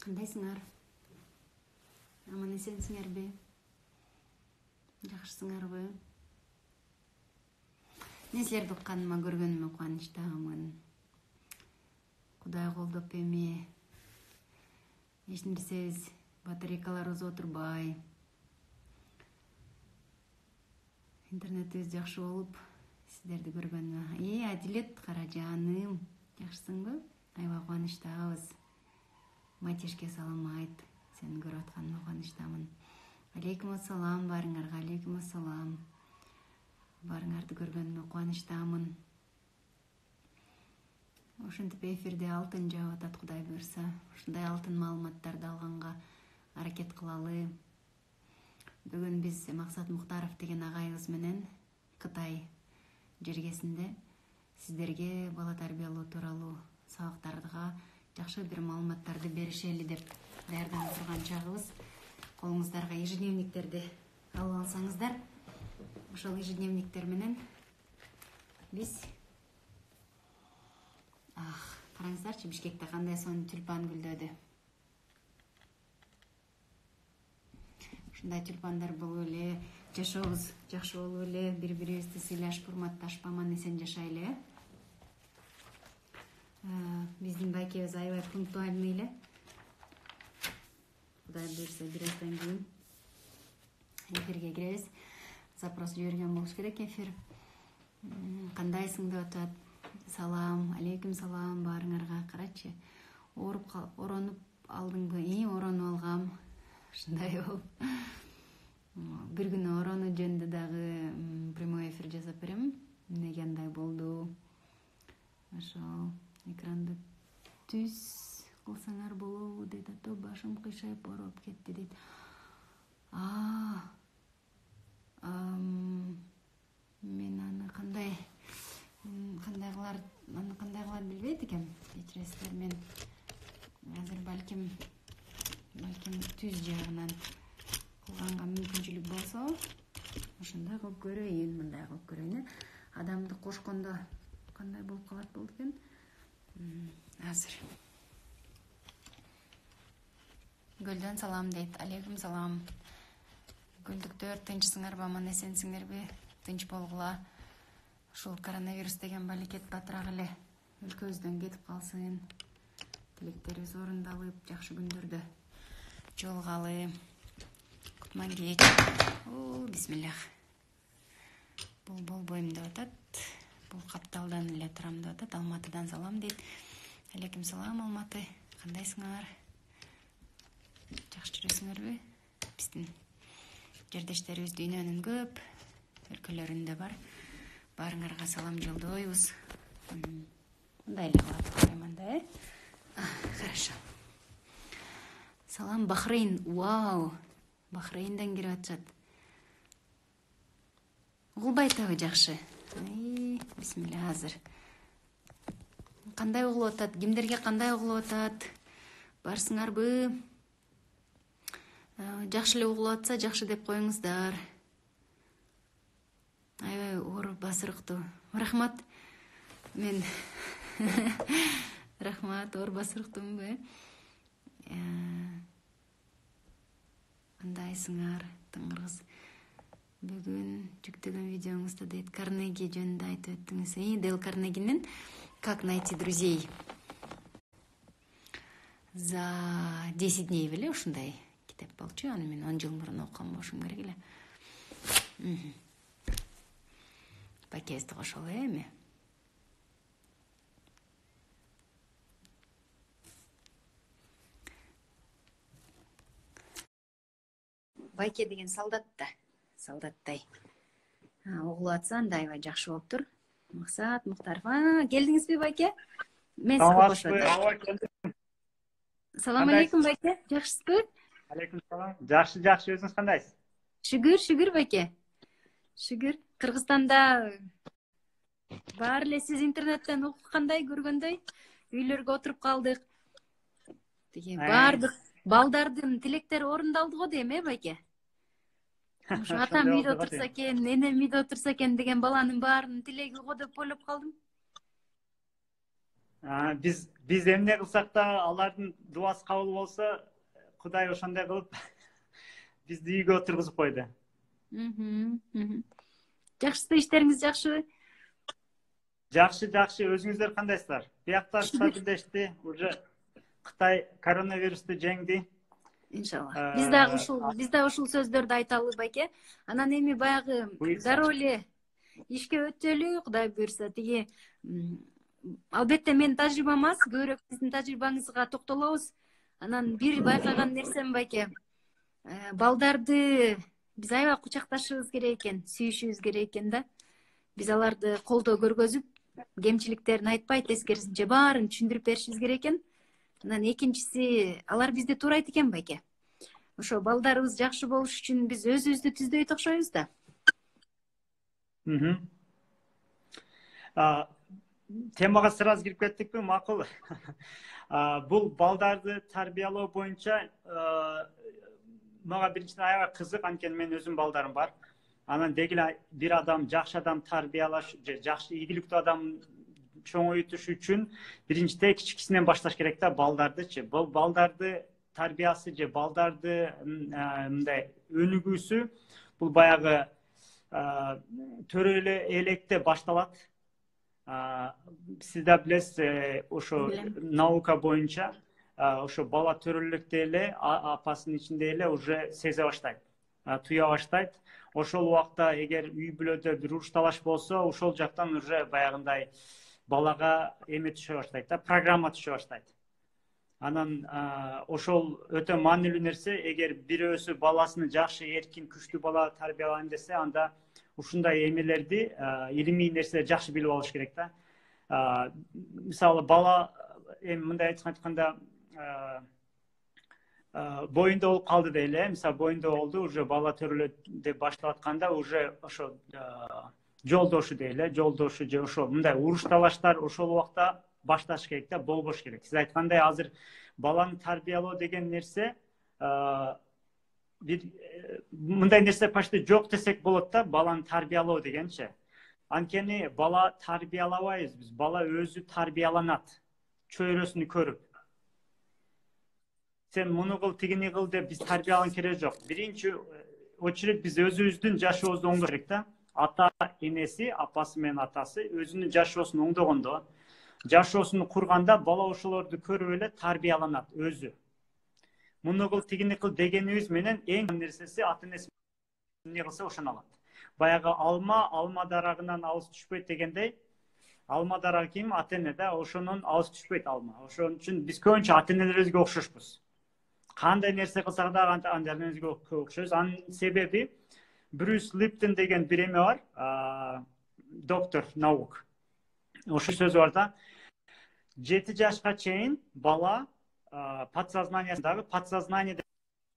Кандайсыңар? Аман эсенсиңерби? Жакшысыңарбы? Мен силерди укканыма көргөнүмө кубанычтамын. Кудай колдоп эми эч нерсебиз батарейкаларыбыз отурбай, интернетибиз жакшы болуп, сиздерди көргөнүмө. Адилет каражаным, жакшысыңбы? Аябай кубанычтабыз. Матешке салам айт. Сени көрүп атканыма кубанычтамын. Алейкум ассалам баарыңарга, алейкум ассалам. Баарыңарды көргөнүмө кубанычтамын. Ошентип эфирде алтын жаап атат Кудай буйрса. Ушундай алтын маалыматтарды алганга аракет кылалы. Бүгүн биз Максат Мухтаров деген агайыбыз менен Кытай жергесинде сиздерге бала тарбиялоо тууралуу сабактарга жакшы бир маалыматтарды беришели деп даярданып турган чагыбыз. Колуңуздарга ежедневниктерди алып алсаңыздар, ошол ежедневниктер менен биз караңыздарчы, Бишкекте кандай сонун тюльпан гүлдөдү. Ушундай тюльпандар болуп эле, жашообуз жакшы болуп эле, бири-бирибизди сыйлашып, урматташып, аман эсен жашайлы. Биздин байкебиз аябай пунктуальный эле. Кудай буйрса бир аздан кийин эфирге киребиз. Запрос жиберген болуш керек эфир. Кандайсың деп атат. Салам, алейкум салам баарыңарга. Карачы, оронуп алдыңбы? Оронуп алгам. Ушундай болуп. Бир күнү орону жөнүндө дагы прямой эфир жасап берем. Эмнеге андай болду? Ошол экранды түз кылсаңар болобу дейт. Ато башым кыйшайып ороп кетти дейт. Мен аны кандай кылар билбейт экем. Кечиресиздер, мен азыр балким түз жагынан кылганга мүмкүнчүлүк болсо, ошондой кылып көрөйүн, мындай кылып көрөйүн. Адамды кошкондо кандай болуп калат болду экен? Азыр. Гүлдөн салам дейт. Алейкум салам. Гүлдүктөр, тынчсыңарбы, аман эсенсиңерби? Тынч болгула. Ушул коронавирус деген балекет батыраак эле өлкөбүздөн кетип калсын. Тилектерибиз орундалып, жакшы күндөрдө жолугалы. Кутман кеч. Бисмиллах. Бул болбойм деп атат. Бул Капталдан эле турам деп атат. Алматыдан салам дейт. Алейкум салам, Алматы. Кандайсыңар? Жакшы жүрөсүңөрбү? Биздин жердештерибиз дүйнөнүн көп өлкөлөрүндө бар. Баарыңарга салам жолдойбуз. Мындай эле кылат коёмун да, Хорошо. Салам, Бахрейн. Вау! Бахрейнден кирип атышат. Угулбай атабы жакшы? Бисмилля, азыр. Кандай угулуп атат? Кимдерге кандай угулуп атат? Барсыңарбы? Жакшы эле угулуп атса, жакшы деп коюңуздар. Аябай оор басырыктуу. Рахмат. Мен рахмат, оор басырыктуумбу? Кандайсыңар? Тыңыргыз. Бүгүн жүктөгөн видеоңузда дейт Карнеги жөнүндө айтып өттүңүз. Дейл Карнегинин «Как найти друзей за 10 дней» беле, ушундай китеп болчу. Аны мен 10 жыл мурун окуган болушум керек эле. Байкебизди кошолу эми. Байке деген солдаттай. Угулуп атса андай аябай жакшы болуптур. Максат Мухтаров. Келдиңизби, Байке? Мен сизге кошуп атам. Салам алейкум, Байке. Жакшысызбы? Алейкум салам. Жакшы, өзүңүз кандайсыз? Шүгүр, Байке. Шүгүр. Кыргызстанда баары эле сиз интернеттен уккандай, көргөндөй үйлөргө отуруп калдык. Деген баардык балдардын тилектери орундалды го дейм, Байке? Ушу атам үйдө отурса экен, энем үйдө отурса экен деген баланын баарынын тилеги го деп ойлоп калдым. Биз эмне кылсак да алардын дуасы кабыл болсо, Кудай ошондой кылып бизди үйгө отургузуп койду. Жакшысы, иштериңиз жакшыбы? Жакшы, өзүңүздөр кандайсыздар? Бияктар стабилдешти, уже Кытай коронавирусту жеңди. Иншалла. Биз да ушул сөздөрдү айталы байке. Анан эми баягы дароо эле ишке өтөлү, Кудай буйрса. Тиги албетте менин тажрыйбам аз, көбүрөөк сиздин тажрыйбаңызга токтолобуз. Анан бир байкаган нерсем байке, балдарды биз аябай кучакташыбыз керек экен, сүйүшүбүз керек экен да. Биз аларды колдоо көргөзүп, кемчиликтерин айтпай, тескерисинче баарын түшүндүрүп беришибиз керек экен. Анан экинчиси, алар бизди туурайт экен байке. Ошо балдарыбыз жакшы болуш үчүн биз өзүбүздү түздөйт окшойбуз да. Темага сразу кирип кеттикпи, макул. Бул балдарды тарбиялоо боюнча мага биринчиден аябай кызык, анткени менин өзүм балдарым бар. Анан деги эле бир адам жакшы адам тарбиялаш же жакшы ийгиликтүү адам чоңойтуш үчүн биринчиден кичикисинен башташ керек да, балдардычы. Бул балдарды тарбиясы же балдарды мындай өнүгүүсү бул баягы төрөлө электе башталат. Сиз да билесиз, ошо наука боюнча ошо бала төрөлөктө эле апасынын ичинде эле уже сезе баштайт, туя баштайт. Ошол убакта эгер үй бүлөдө бир уруш талаш болсо, ошол жактан уже баягындай балага эме түшө баштайт да, программа түшө баштайт. Анан ошол өтө маанилүү нерсе. Эгер бирөөсү баласыны жакшы, эркин, күчтүү бала тарбиялайм десе, анда ушундай эмелерди, илимий нерселерди жакшы билип алыш керек да. Мисалы, бала эми мындай айтканда боюнда болуп калды дейли. Мисалы, боюнда болду, уже бала төрөлөт деп баштап атканда, уже ошо жолдошу дейли, жолдошу же ошо мындай уруш талаштар ошол убакта башташ керек да, болбош керек. Сиз айткандай, азыр баланы тарбиялоо деген нерсе бир мындай нерсе почти жок десек болот да, баланы тарбиялоо дегенчи. Анткени бала тарбиялабайбыз биз, бала өзү тарбияланат, чөйрөсүнү көрүп. Сен муну кыл, тигини кыл деп биз тарбиялан кереги жок. Биринчи очередь биз өзүбүздүн жашообузду оңдош керек да. Ата энеси, апасы менен атасы өзүнүн жашоосун оңдогондо, жашоосун курганда бала ошолорду көрүп эле тарбияланат өзү. Муну кыл, тигини кыл дегенибиз менен эң нерсеси ата энеси эмне кылса ошону алат. Баягы алма дарагынан алыс түшпөйт дегендей, алма дарагы ким? Ата эне да, ошонун алыс түшпөйт алма. Ошон үчүн биз көбүнчө ата энелерибизге окшошпуз. Кандай нерсе кылсак да ата энебизге окшойбуз. Анын себеби Брюс Липтон деген бир эме бар, доктор наук. Ошол сөзү бар да, 7 жашка чейин бала подсознаниясындагы, подсознание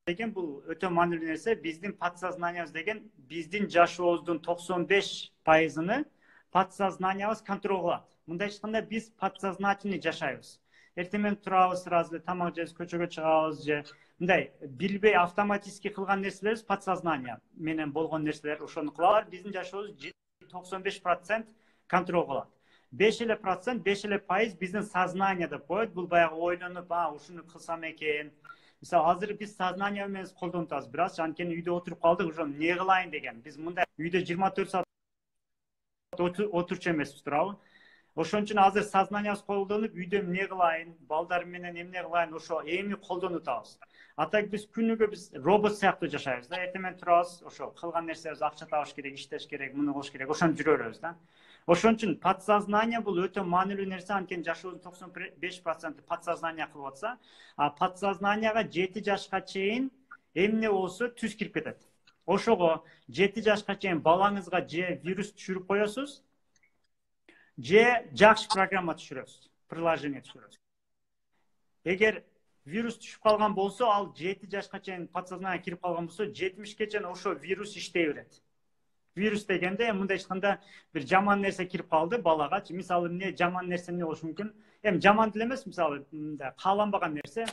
деген бул өтө маанилүү нерсе. Биздин подсознаниябыз деген биздин жашообуздун 95%-ны подсознаниябыз контроль кылат. Мындай айтканда, биз подсознательный жашайбыз. Эртең менен турабыз, сразу тамак жейбиз, көчөгө чыгабыз же мындай билбей автоматически кылган нерселерибиз подсознание менен болгон нерселер, ошону кылалар. Биздин жашообуз 95% контроль кылат. 5% биздин сознанияда коет. Бул баягы ойлонуп, ушуну кылсам экен. Мисалы, азыр биз сознание менен колдонуп атабыз. Бирок анткени үйдө отуруп калдык, ошо эмне кылайын деген. Биз мындай үйдө 24 саат отурчу эмеспиз, туурабы? Ошон үчүн азыр сознаниябыз колдонуп, үйдө эмне кылайын, балдар менен эмне кылайын, ошо эми колдонуп атабыз. Атак биз күнүгө биз робот сыяктуу жашайбыз да. Эртең менен турабыз, ошо кылган нерсебиз акча табыш керек, иштеш керек, муну кылыш керек, ошону жүрө беребиз да. Ошон үчүн подсознание бул өтө маанилүү нерсе, анткени жашообуздун 95% подсознание кылып атса, подсознанияга 7 жашка чейин эмне болсо түз кирип кетет. Ошого 7 жашка чейин балаңызга же вирус түшүрүп коесуз, же жакшы программа түшүрөсүз, приложение түшүрөсүз. Эгер вирус түшүп калган болсо, ал 7 жашка чейин подсознание кирип калган болсо, 70ке чейин ошо вирус иштей берет. Вирус дегенде мындай айтканда бир жаман нерсе кирип калды балага. Мисалы, эмне жаман нерсе эмне болушу мүмкүн? Эми жаман деле эмес, мисалы, кааланбаган нерсе.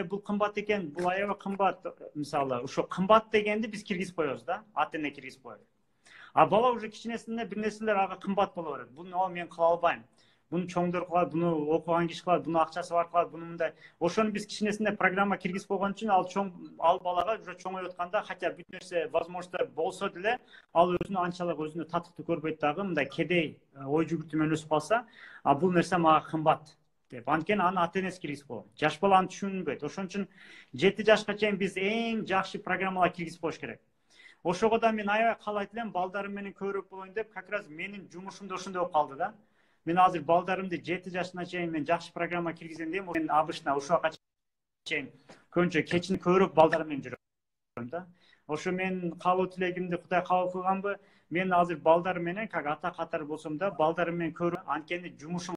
Бул кымбат экен, бул аябай кымбат. Мисалы, ошо кымбат дегенди биз киргизип коебуз да, ата эне киргизип коет. А бала уже кичинесинде бир нерселер ага кымбат боло берет. Буну мен кыла албайм. Буну чоңдор кылат, буну окуган киши кылат, буну акчасы бар кылат, буну мындай. Ошону биз кичинесинде программа киргизип койгон үчүн ал балага уже чоңоюп атканда, хотя бүт нерсе возможностор болсо деле, ал өзүнү анчалык өзүнү татыктуу көрбөйт дагы, мындай кедей ой жүгүртүү менен өсүп калса, а бул нерсе мага кымбат деп. Анткени аны ата энеси киргизип койгон. Жаш бала аны түшүнбөйт. Ошон үчүн 7 жашка чейин биз эң жакшы программалар киргизип коюш керек. Ошого да мен аябай каалайт элем, балдарым менен көбүрөөк болоюн деп, как раз менин жумушум да ошондой болуп калды да. Мен азыр балдарымды 7 жашына чейин мен жакшы программа киргизем дейм. Мен обычно ушуга чейин көбүнчө кечини көбүрөөк балдарым менен жүрөм да. Ошо мен каалоо тилегимди Кудай кабыл кылганбы? Мен азыр балдарым менен, как ата катары болсом да, балдарым менен көбүрөөк, анткени жумушум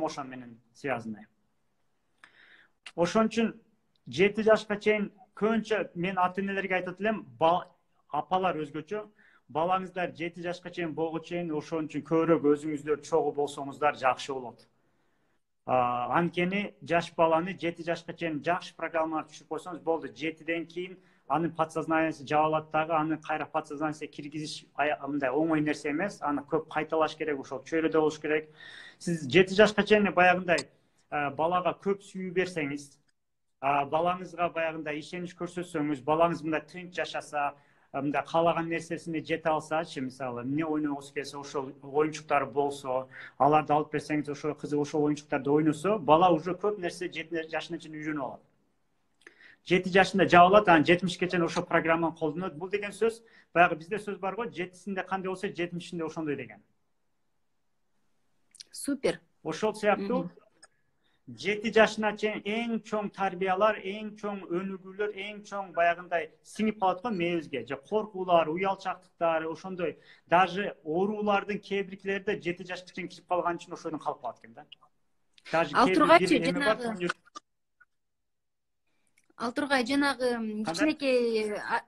ошо менен связанный. Ошон үчүн 7 жашка чейин көбүнчө мен ата энелерге айтат элем, апалар өзгөчө, балаңыздар 7 жашка чейин болгон чейин ошон үчүн көбүрөөк өзүңүздөр чогуу болсоңуздар жакшы болот. Анткени жаш баланы 7 жашка чейин жакшы программалар түшүрүп койсоңуз болду. 7ден кийин анын подсознаниясы жабылат дагы, аны кайра подсознаниясына киргизиш мындай оңой нерсе эмес. Аны көп кайталаш керек, ошол чөйрөдө болуш керек. Сиз 7 жашка чейин баягындай балага көп сүйүү берсеңиз, балаңызга баягындай ишенич көрсөтсөңүз, балаңыз мындай тынч жашаса, мындай каалаган нерсесине жете алсачы, мисалы, эмне ойногусу келсе, ошол оюнчуктары болсо, аларды алып берсеңиз, ошол кызык ошол оюнчуктарды ойносо, бала уже көп нерсе 7 жашына чейин үйрөнүп алат. 7 жашында жабылат, анан 70ке чейин ошол программаны колдонот. Бул деген сөз, баягы бизде сөз бар го, 7синде кандай болсо, 70синде ошондой деген. Супер. Ошол сыяктуу 7 жашына чейин эң чоң тарбиялар, эң чоң өнүгүүлөр, эң чоң баягындай сиңип калат го мээбизге. Же коркуулар, уялчактыктар, ошондой даже оорулардын кээ биркилери да 7 жашка чейин кирип калган үчүн ошодон калып калат экен да. Даже Ал тургай жанагы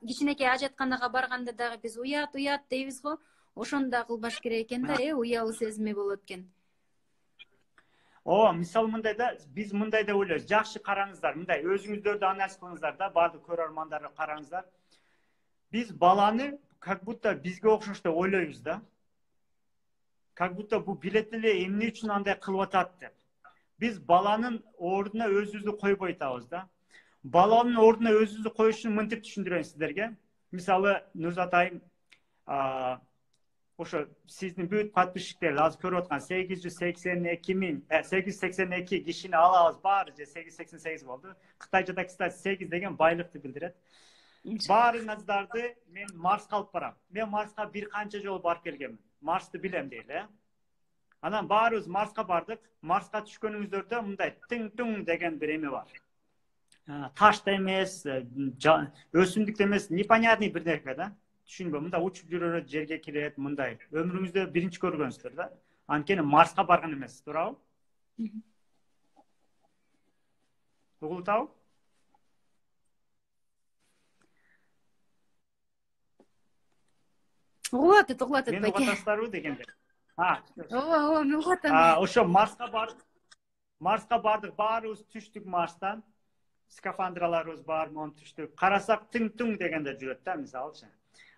кичинекей ажатканага барганда дагы биз уят дейбиз го. Ошону да кылбаш керек экен да, уялуу сезими болот экен. Мисалы мындай да, биз мындай да ойлойбуз. Жакшы караңыздар, мындай өзүңүздөрдү анализ кылыңыздар да, баардык көрөрмандарды караңыздар. Биз баланы как будто бизге окшош деп ойлойбуз да. Как будто бул билет эле эмне үчүн андай кылып атат деп. Биз баланын ордуна өзүбүздү койбой атабыз да. Баланын ордуна өзүбүздү коюш үчүн мынтип түшүндүрөйүн сиздерге. Мисалы, Нурзат айым, ошо сиздин бүт подписчиктерди азыр көрүп аткан 882 кишини алабыз баары, же 888 болду. Кытайчада, кстати, 8 деген байлыкты билдирет. Баарыңыздарды мен Марска алып барам. Мен Марска бир канча жолу барып келгенмин. Марсты билем дейли. Анан баарыбыз Марска бардык. Марска түшкөнүңүздөрдө мындай тың деген бир эме бар. Таш да эмес, өсүмдүк да эмес, непонятный бир нерсе да. Түшүнбөйм, мындай учуп жүрөт, жерге кирет, мындай. Өмүрүңүздө биринчи көргөнсүздөр да. Анткени Марска барган эмес, туурабы? Угултабы? Угулат байке. Мен угатасыздарбы дегенде. Ооба, мен угатам. Ошо Марска бардык, баарыбыз түштүк Марстан. Скафандраларыбыз бар, мону түштүк. Карасак тың дегенде жүрөт да, мисалычы.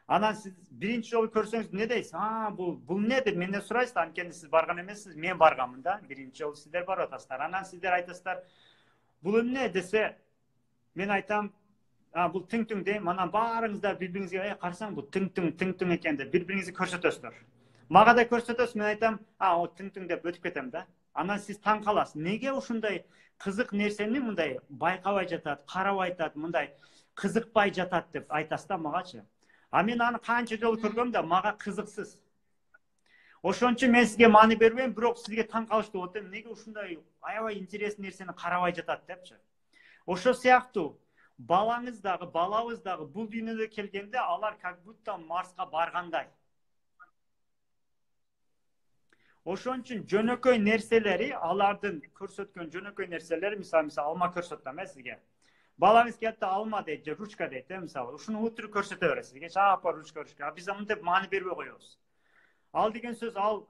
Анан сиз биринчи жолу көрсөңүз эмне дейсиз? Бул эмне деп менден сурайсыздар, анткени сиз барган эмессиз, мен барганмын да. Биринчи жолу сиздер барып атасыздар. Анан сиздер айтасыздар, бул эмне десе, мен айтам, бул тың дейм. Анан баарыңыздар бири-бириңизге, карасаң бул тың экен деп бири-бириңизге көрсөтөсүздөр. Мага да көрсөтөсүз, мен айтам, о тың деп өтүп кетем да. Анан сиз таң каласыз. Неге ушундай кызык нерсени мындай байкабай жатат, карабай жатат, мындай кызыкпай жатат деп айтасыз да магачы. Мен аны канча жолу көргөм да, мага кызыксыз. Ошон үчүн мен сизге маани бербейм, бирок сизге таң калыштуу болот. Неге ушундай аябай интересный нерсени карабай жатат депчи. Ошол сыяктуу балаңыз дагы, балабыз дагы бул дүйнөгө келгенде алар как будто Марска баргандай. Ошон үчүн жөнөкөй нерселери, алардын көрсөткөн жөнөкөй нерселери, мисалы алма көрсөттүм мен сизге. Балаңыз келди алма дейт, же ручка дейт, мисалы. Ушуну утуруп көрсөтө бересиз. Сизге чапа ручка. Биз мынтип маани бербей коебуз. Ал деген сөз, ал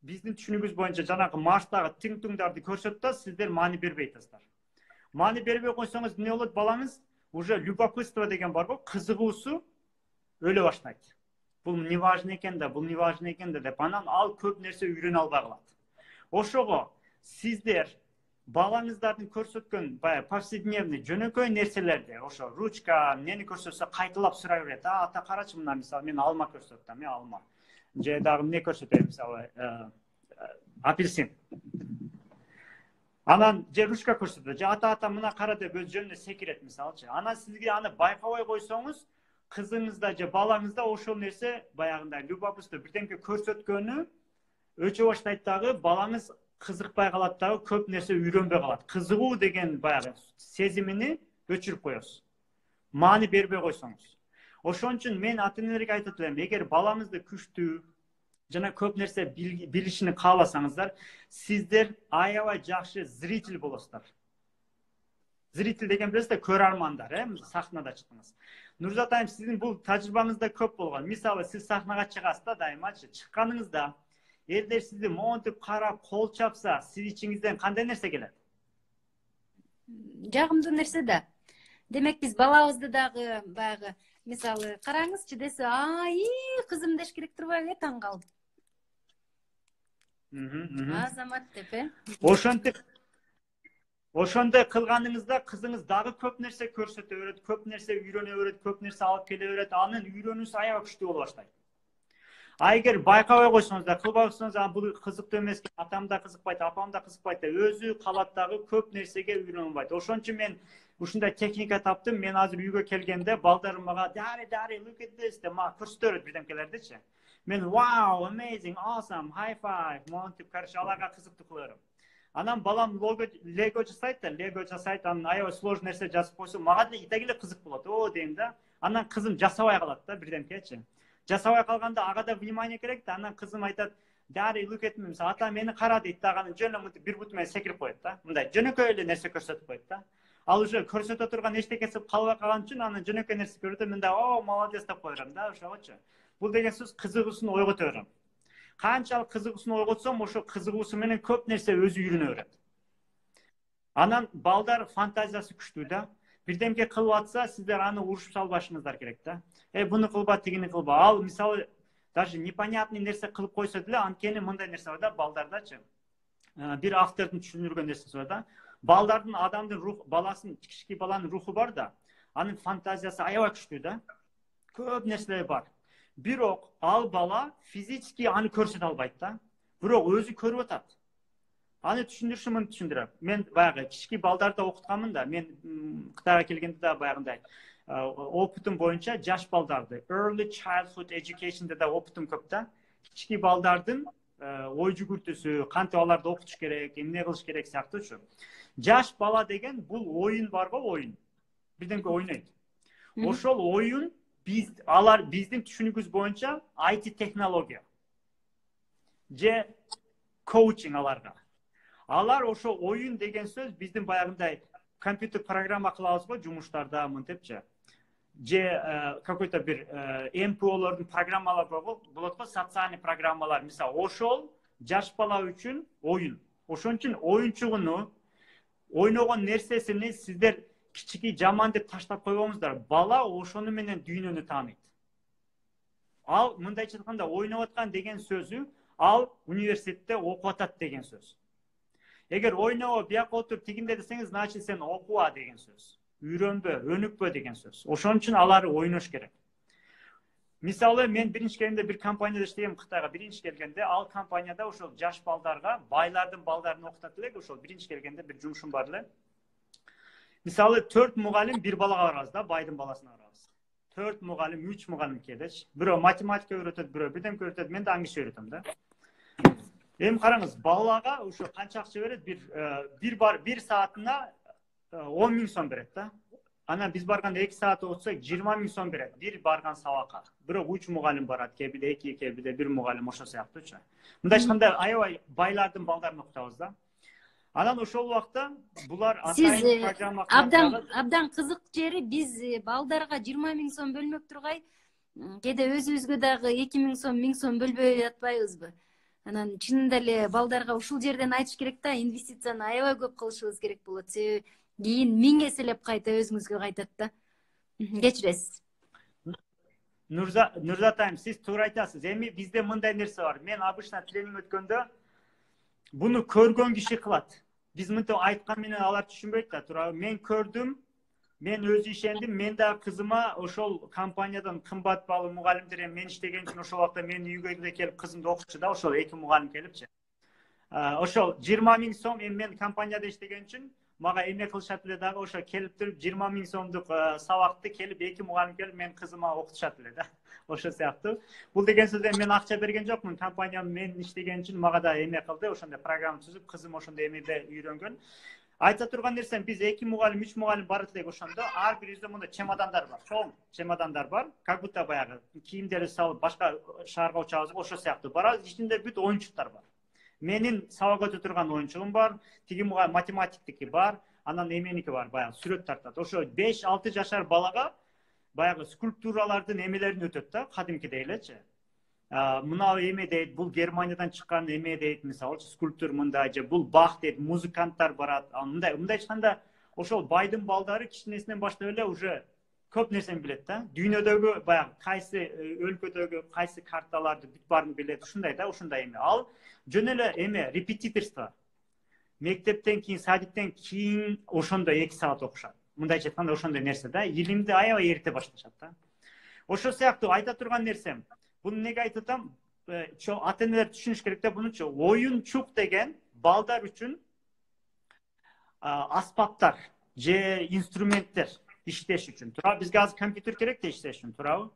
биздин түшүнүгүбүз боюнча жанагы Марстагы тыңдарды көрсөттө, сиздер маани бербей атасыздар. Маани бербей койсоңуз эмне болот? Балаңыз уже любопытство деген бар го, кызыгуусу өлө баштайт. Бул не важно экен да, бул не важно экен да деп, анан ал көп нерсе үйрөнө албай калат. Ошого сиздер балаңыздардын көрсөткөн баягы повседневный жөнөкөй нерселерди, ошо ручка эмнени көрсөтсө кайталап сурай берет. Ата карачы мына, мисалы мен алма көрсөттүм, алма. Же дагы эмне көрсөтөйм, мисалы апельсин. Анан же ручка көрсөтөт, же ата мына кара деп өз жөнүнө секирет мисалычы. Анан сизге аны байкабай койсоңуз, кызыңызда же балаңызда ошол нерсе баягындай любопытство бирдемке көрсөткөнү өчө баштайт дагы, балаңыз кызыкпай калат дагы, көп нерсе үйрөнбөй калат. Кызыгуу деген баягы сезимини өчүрүп коесуз. Маани бербей койсоңуз. Ошон үчүн мен ата-энелерге айтып элем, эгер балаңызды күчтүү жана көп нерсе билишини кааласаңыздар, сиздер аябай жакшы зритель болосуздар. Зритель деген билесиздер, көрөрмандар, сахнада чыктыңыз. Нурзат айым, сиздин бул тажрыйбаңызда көп болгон. Мисалы, сиз сахнага чыгасыз да, дайымачы, чыкканыңызда элдер сизди монтип карап, кол чапса, сиз ичиңизден кандай нерсе келет? Жагымдуу нерсе да. Демек биз балабызды дагы баягы, мисалы, караңызчы десе, кызым деш керек турбайбы, таң калдым. Азамат деп, Ошондой кылганыңызда кызыңыз дагы көп нерсе көрсөтө берет, көп нерсе үйрөнө берет, көп нерсе алып келе берет, анын үйрөнүүсү аябай күчтүү боло баштайт. Эгер байкабай койсоңуздар, кылбай койсоңуздар, бул кызыктуу эмес, атам да кызыкпайт, апам да кызыкпайт деп, өзү калат дагы көп нерсеге үйрөнө албайт. Ошон үчүн мен ушундай техника таптым. Мен азыр үйгө келгенде балдарым мага "Daddy, look at this" деп мага көрсөтө берет бирдемкелердичи. Мен "Wow, amazing, awesome, high five" монтип, короче, аларга кызыктуу кыла берем. Анан балам лего жасайт да, лего жасайт, анан аябай сложный нерсе жасап койсо, мага да эле кызык болот. О, дейм да. Анан кызым жасабай калат да бирдемкечи. Жасабай калганда ага да внимание керек да. Анан кызым айтат, "Daddy, look at me", ата мени кара дейт да, анан жөн эле бир бут менен секирип коет да. Мындай жөнөкөй эле нерсе көрсөтүп коет да. Ал уже көрсөтө турган эчтекеси калбай калган үчүн анан жөнөкөй нерсе көрөт, мен да "О, молодец" деп коерам да, ошогочу. Бул деген сөз кызыгуусун ойгото берем. Канчалык кызыгуусун ойготсом, ошо кызыгуусу менен көп нерсе өзү үйрөнө берет. Анан балдар фантазиясы күчтүү да. Бирдемке кылып атса, сиздер аны урушуп салбашыңыздар керек да. Буну кылба, тигини кылба. Ал мисалы даже непонятный нерсе кылып койсо деле, анткени мындай нерсе бар да балдардачы. Бир автордун түшүндүргөн нерсеси бар да. Балдардын, адамдын руху, баласын, кички баланын руху бар да. Анын фантазиясы аябай күчтүү да. Көп нерселер бар. Бирок ал бала физически аны көрсөтө албайт да. Бирок өзү көрүп атат. Аны түшүндүрүшүм түшүндүрөм. Мен баягы кички балдарды окутканмын да. Мен Кытайга келгенде да баягындай опытым боюнча жаш балдарды early childhood education'да да опытым көп да. Кички балдардын ой жүгүртүүсү, кантип аларды окутуш керек, эмне кылыш керек сыяктуучу. Жаш бала деген бул оюн бар го, оюн. Бирдемке ойнойт. Ошол оюн биздин түшүнүгүбүз боюнча IT технология. Же коучинг аларга. Алар ошо оюн деген сөз биздин баягындай компьютер программа кылабыз го жумуштарда мынтепчи. Же какой-то бир МПОлордун программалары болот го, социальный программалар. Мисалы, ошол жаш бала үчүн оюн. Ошон үчүн оюнчугуну, ойногон нерсесини сиздер кичики жаман деп таштап койбоңуздар. Бала ошону менен дүйнөнү тааныйт. Ал мындайча айтканда ойноп аткан деген сөзү, ал университетте окуп атат деген сөз. Эгер ойноо бияка отуруп тигинде десеңиз, значит сен окуа деген сөз. Үйрөнбө, өнүкпө деген сөз. Ошон үчүн алар ойнош керек. Мисалы, мен биринчи келгенде бир компанияда иштегем, Кытайга биринчи келгенде, ал компанияда ошол жаш балдарга, байлардын балдарын окутат элек, ошол биринчи келгенде бир жумушум бар эле. Мисалы, 4 мугалим бир балага барабыз да, байдын баласына барабыз. 4 мугалим, 3 мугалим келеш. Бирөө математика үйрөтөт, бирөө бирдемке үйрөтөт, мен да аңгиче үйрөтөм да. Караңыз, балага ошо канча акча берет? Бир саатына 10 000 сом берет да. Анан биз барганда 2 саат окутсак 20 000 сом берет. Бир барган сабакка. Бирок 3 мугалим барат, кебиде 2, кебиде 1 мугалим, ошо сыяктуучу. Мындай ачканда аябай байлардын балдарын окутабыз да. Анан ошол убакта булар атайын программа абдан кызык жери, биз балдарга 20 000 сом бөлмөк тургай, кээде өзүбүзгө дагы 2 000 сом, 1000 сом бөлбөй атпайбызбы? Анан чынында эле балдарга ушул жерден айтыш керек да, инвестицияны аябай көп кылышыбыз керек болот. Себеби кийин 1000 эселеп кайта өзүңүзгө кайтат да. Кечиресиз. Нурзат айым, сиз туура айтасыз. Эми бизде мындай нерсе бар. Мен обычно тренинг өткөндө Буну көргөн киши кылат. Биз мынтип айткан менен алар түшүнбөйт да, туурабы. Мен көрдүм, мен өзү ишендим, мен дагы кызыма ошол компаниядан кымбат баалуу мугалимдер мен иштеген үчүн ошол убакта менин үйгө эле келип кызымды окутчу да, ошол эки мугалим келипчи. Ошол 20.000 сом мен компанияда иштеген үчүн мага эме кылышат эле дагы, ошо келип туруп 20.000 сомдук сабакты келип эки мугалим келип мен кызыма окутушат эле да. Ошол сыяктуу. Бул деген сөз мен акча берген жокмун. Компания мен иштеген үчүн мага да эме кылды, ошондой программа түзүп, кызым ошондой эмеде үйрөнгөн. Айта турган нерсем, биз 2 мугалим, 3 мугалим барат элек ошондо, ар бирибизде мындай чемодандар бар, чоң чемодандар бар. Как будто баягы кийимдерди салып башка шаарга учабыз, ошол сыяктуу барабыз. Ичинде бүт оюнчуктар бар. Менин сабак өтө турган оюнчугум бар, тиги мугалим математиктики бар, анан эменики бар, баягы сүрөт тартат. Ошо 5-6 жашар балага баягы скульптуралардын эмелерин өтөт да, кадимкидей элечи. Мына эме дейт, бул Германиядан чыккан эме дейт, мисалы скульптор мындай, же бул Бах дейт, музыканттар барат. Мындай айтканда, ошол байдын балдары кичинесинен баштап эле уже көп нерсени билет да. Дүйнөдөгү баягы кайсы өлкөдөгү кайсы карталарды бүт баарын билет, ушундай да, ушундай эме. Ал жөн эле эме репетиторство. Мектептен кийин, садиктен кийин ошондой 2 саат окушат. Мындайча айтканда ошондой нерсе да, илимди аябай эрте башташат да. Ошол сыяктуу айта турган нерсем, буну неге айтып атам? Ата энелер түшүнүш керек да, бунучу оюнчук деген балдар үчүн аспаптар же инструменттер иштеш үчүн. Туурабы, бизге азыр компьютер керек да иштеш үчүн, туурабы?